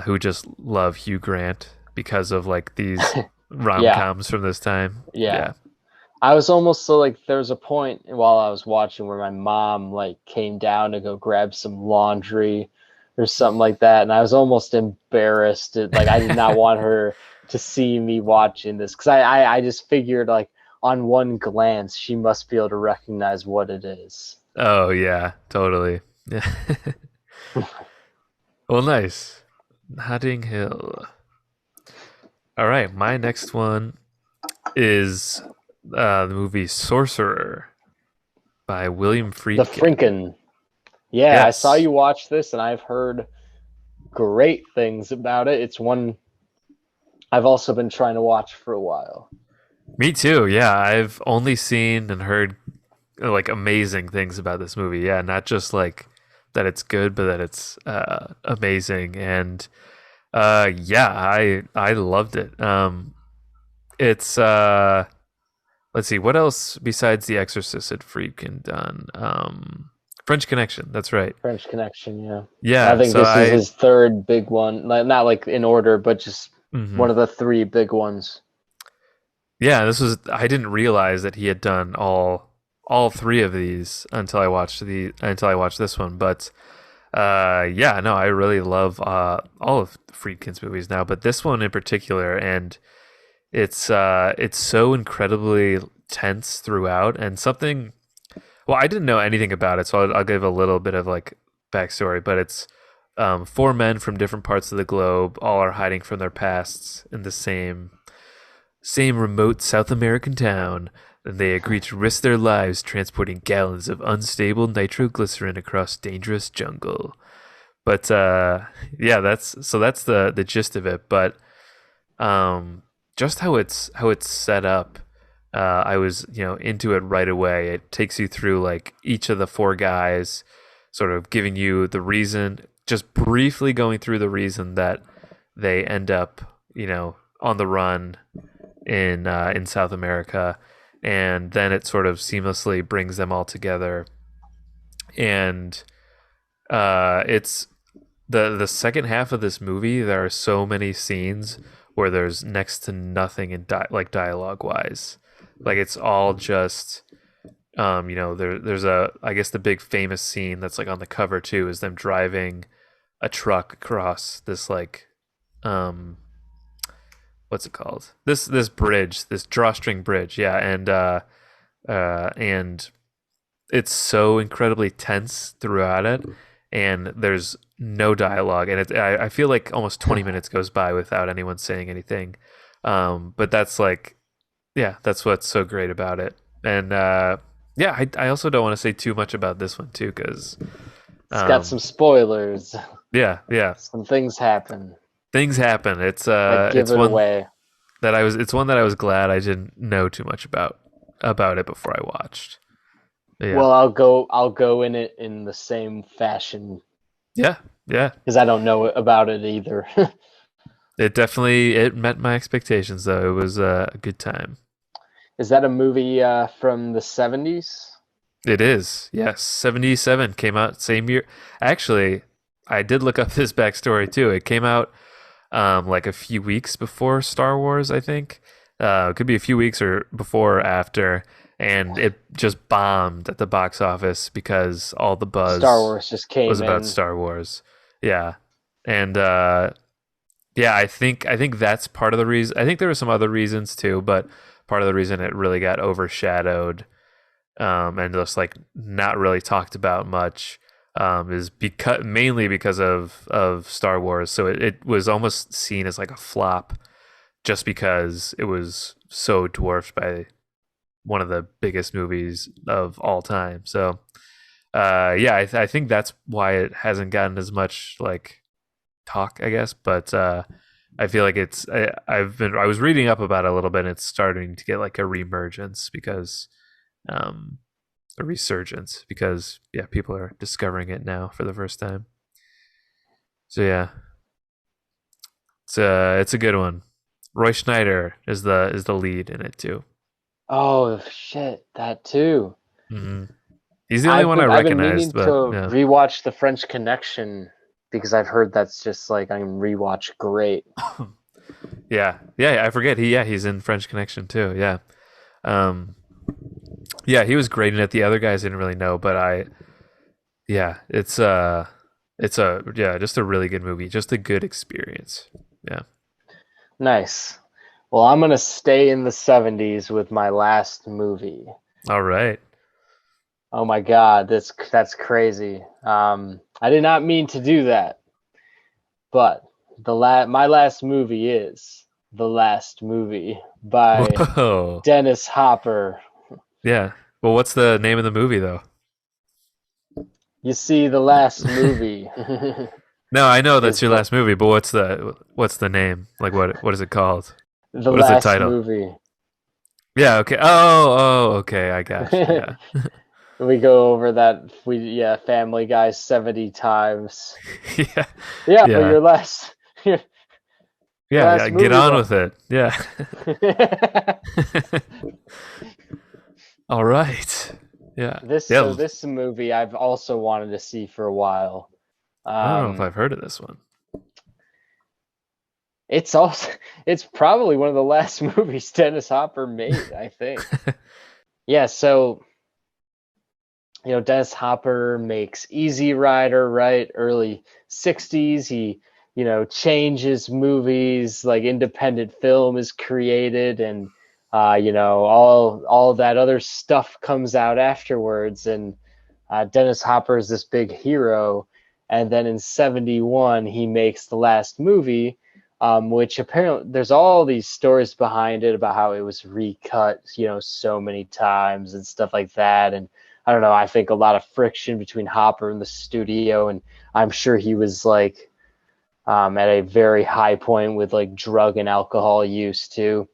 who just love Hugh Grant because of like these Yeah. rom-coms from this time. Yeah. Yeah. I was almost so like there was a point while I was watching where my mom like came down to go grab some laundry or something like that, and I was almost embarrassed. Like I did not want her to see me watching this, because I just figured like on one glance she must be able to recognize what it is. Oh yeah, totally. Yeah. Well, nice. Notting Hill. All right, my next one is the movie Sorcerer. by William The Friedkin. Frinken. Yeah, I saw Yes. you watch this, and I've heard great things about it. It's one I've also been trying to watch for a while. Me too. Yeah, I've only seen and heard like amazing things about this movie. Yeah, not just like that it's good, but that it's amazing. And yeah, I loved it. It's let's see, what else besides The Exorcist had Friedkin done? French Connection. That's right. French Connection, yeah. And I Yeah. think So this is I. his third big one. Like, not like in order, but just Mhm. one of the three big ones. Yeah, this was I didn't realize that he had done all three of these until I watched this one. But yeah, no, I really love all of Friedkin's movies now, but this one in particular, and it's so incredibly tense throughout, and something. Well, I didn't know anything about it, so I'll give a little bit of like backstory. But it's four men from different parts of the globe, all are hiding from their pasts in the same remote South American town, and they agree to risk their lives transporting gallons of unstable nitroglycerin across dangerous jungle. But yeah, that's the gist of it. But just how it's set up, I was into it right away. It takes you through like each of the four guys, sort of giving you the reason, just briefly going through the reason that they end up on the run in South America, and then it sort of seamlessly brings them all together. And it's the second half of this movie. There are so many scenes where there's next to nothing in like dialogue wise, like it's all just there's a I guess the big famous scene that's like on the cover too is them driving a truck across this like um what's it called? This bridge, this drawstring bridge, yeah, and it's so incredibly tense throughout it, and there's no dialogue, and I feel like almost 20 minutes goes by without anyone saying anything, but that's like, yeah, that's what's so great about it, and yeah, I also don't want to say too much about this one too, because It's got some spoilers. yeah, Some things happen things happen. It's that give it's it one away. it's one that I was glad I didn't know too much about it before I watched. Yeah. Well, I'll go in it in the same fashion Yeah. Yeah. because I don't know about it either. It met my expectations though. It was a good time. Is that a movie from the 70s? It is. Yes. 77 came out same year. Actually, I did look up this backstory too. It came out like a few weeks before Star Wars, I think. It could be a few weeks or before or after, and it just bombed at the box office because all the Star buzz Wars just was came about in. Star Wars. Yeah. And yeah, I think that's part of the reason. I think there were some other reasons too, but part of the reason it really got overshadowed and just like not really talked about much is because mainly because of Star Wars. So it was almost seen as like a flop just because it was so dwarfed by one of the biggest movies of all time. So yeah, I think that's why it hasn't gotten as much like talk, I guess. But I feel like I was reading up about it a little bit, and it's starting to get like a reemergence because um a resurgence because yeah, people are discovering it now for the first time. So yeah, it's a good one. Roy Schneider is the lead in it too. Oh shit, that too. hmm He's the only one I I've been meaning recognized, but to yeah. rewatch The French Connection because I've heard that's just like I can rewatch great. Yeah, I forget he's in French Connection too. Yeah. Um yeah, he was great in it. The other guys didn't really know, but yeah, it's yeah, just a really good movie, just a good experience. Yeah. Nice. Well, I'm gonna stay in the 70s with my last movie. All right. Oh my God, that's crazy. I did not mean to do that, but my last movie is The Last Movie by Whoa. Dennis Hopper. Yeah. Well, what's the name of the movie though? You see, the last movie No, I know that's is your last movie, but what's the name? Like what is it called? the What is the last title? movie. Yeah, okay. Oh, okay, I got you. Yeah. We go over that Family Guy 70 times. Yeah. Yeah, but Yeah. your last your Yeah, yeah, last get movie on though. with it. Yeah. All right. Yeah. Yeah. This movie I've also wanted to see for a while. I don't know if Um, I've heard of this one. it's also it's probably one of the last movies Dennis Hopper made, I think. Yeah, so Dennis Hopper makes Easy Rider, right? Early 60s. He, changes movies, like independent film is created, and all that other stuff comes out afterwards. And Dennis Hopper is this big hero. And then in 71, he makes the last movie, which apparently there's all these stories behind it about how it was recut, so many times and stuff like that. And I don't know, I think a lot of friction between Hopper and the studio. And I'm sure he was like at a very high point with like drug and alcohol use too.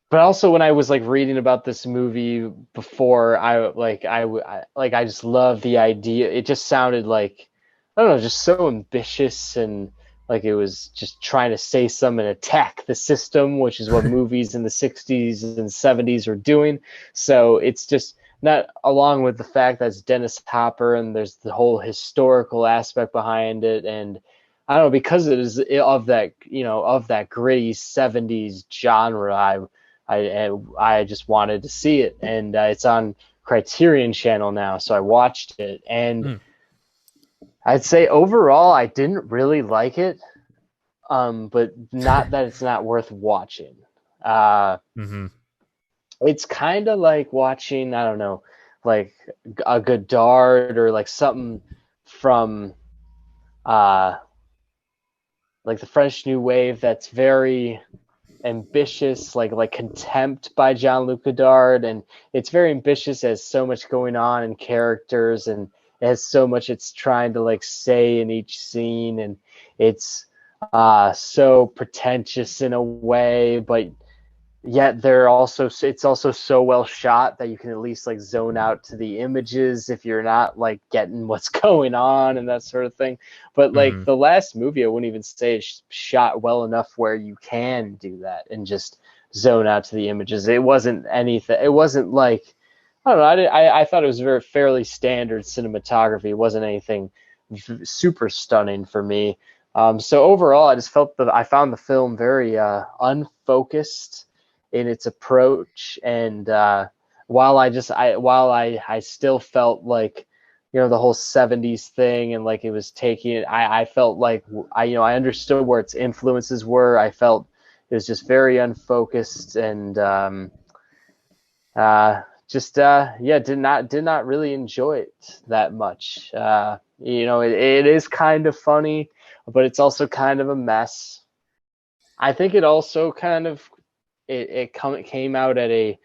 But also when I was like reading about this movie before, I just love the idea. It just sounded like, I don't know, just so ambitious, and like it was just trying to say something and attack the system, which is what movies in the 60s and 70s were doing. So it's just not, along with the fact that it's Dennis Hopper and there's the whole historical aspect behind it, and I don't know, because it is of that, of that gritty 70s genre. I just wanted to see it, and it's on Criterion Channel now, so I watched it, and Hmm. I'd say overall I didn't really like it, but not that it's not worth watching. Uh, Mm-hmm. it's kind of like watching, I don't know, like a Godard or like something from uh, like the French New Wave that's very ambitious, like Contempt by Jean-Luc Godard, and it's very ambitious, has so much going on in characters, and it has so much it's trying to like say in each scene, and it's so pretentious in a way, but yet it's also so well shot that you can at least like zone out to the images if you're not like getting what's going on and that sort of thing. But like Mm-hmm. the last movie, I wouldn't even say it's shot well enough where you can do that and just zone out to the images. It wasn't anything, it wasn't like, I don't know, I thought it was very fairly standard cinematography. It wasn't anything super stunning for me. So overall, I just felt that I found the film very unfocused in its approach, and while I still felt like, the whole 70s thing, and like it was taking it, I felt like I understood where its influences were. I felt it was just very unfocused, and just yeah, did not really enjoy it that much. It is kind of funny, but it's also kind of a mess. I think it also kind of it came out at a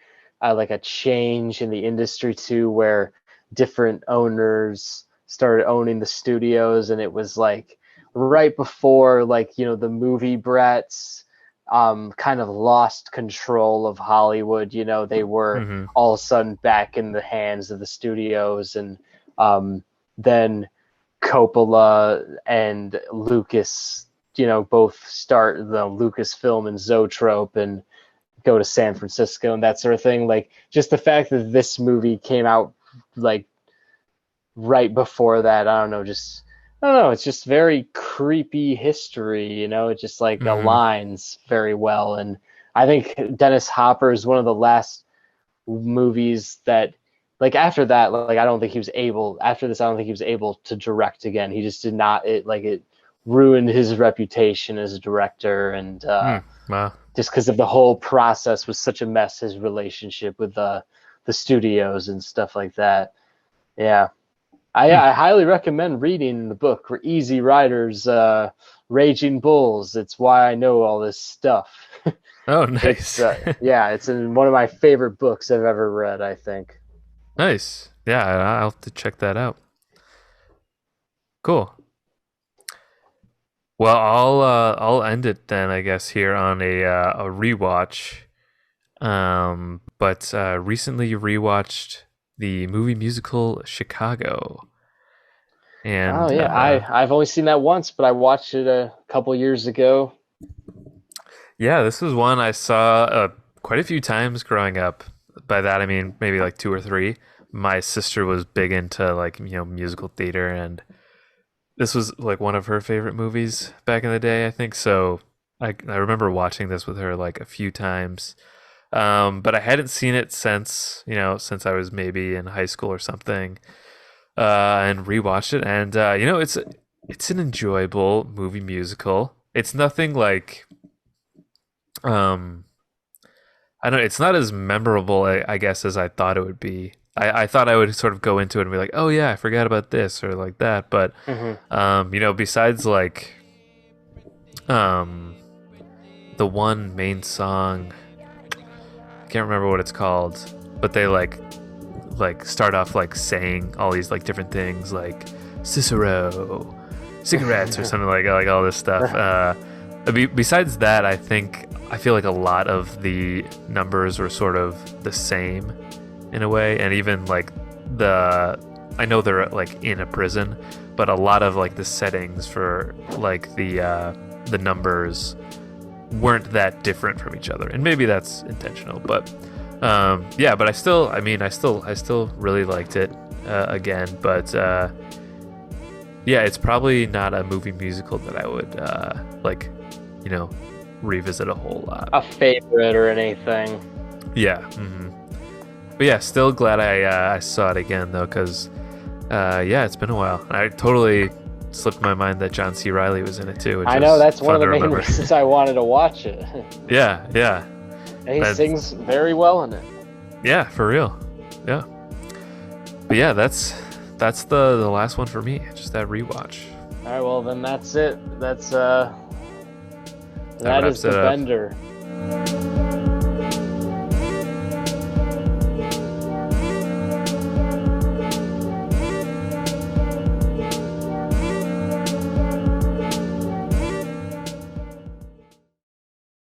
like a change in the industry too, where different owners started owning the studios, and it was like right before, like, the movie brats kind of lost control of Hollywood. They were Mm-hmm. all of a sudden back in the hands of the studios, and then Coppola and Lucas, both start the Lucasfilm and Zoetrope and go to San Francisco and that sort of thing. Like, just the fact that this movie came out like right before that, I don't know, it's just very creepy history, it just like Mm-hmm. aligns very well. And I think Dennis Hopper is one of the last movies that, like, after that, like, I don't think he was able, after this, I don't think he was able to direct again. He just did not, it ruined his reputation as a director, and Wow. just because of the whole process was such a mess, his relationship with the studios and stuff like that. Yeah. Hmm. I highly recommend reading the book Easy Riders, Raging Bulls. It's why I know all this stuff. Oh, It's nice. yeah, it's in one of my favorite books I've ever read, I think. Nice. Yeah, I'll have to check that out. Cool. Well, I'll end it then, I guess, here on a rewatch. But recently rewatched the movie musical Chicago, Oh and yeah, I've only seen that once, but I watched it a couple years ago. yeah, this was one I saw quite a few times growing up. By that I mean maybe like two or three. My sister was big into like musical theater, and this was like one of her favorite movies back in the day, I think. So I remember watching this with her like a few times. But I hadn't seen it since I was maybe in high school or something, and rewatched it. And it's an enjoyable movie musical. It's nothing like um, I don't. It's not as memorable, I guess, as I thought it would be. I thought I would sort of go into it and be like, oh yeah, I forgot about this or like that. But Hmm. besides like um, the one main song, I can't remember what it's called, but they like start off like saying all these like different things like Cicero, cigarettes or something like all this stuff. Besides that, I feel like a lot of the numbers were sort of the same in a way, and even like I know they're like in a prison, but a lot of like the settings for like the numbers weren't that different from each other, and maybe that's intentional, but yeah. But I still really liked it again, but yeah, it's probably not a movie musical that I would like revisit a whole lot. A favorite or anything? Yeah. But yeah, still glad I saw it again though, because yeah, it's been a while. I totally slipped my mind that John C. Reilly was in it too. Which I know, was that's one fun of the to main remember. reasons I wanted to watch it. Yeah, yeah, And he That's- sings very well in it. yeah, for real. Yeah, but yeah, that's the last one for me. Just that rewatch. All right, well then that's it. That wraps is the it up. Bender.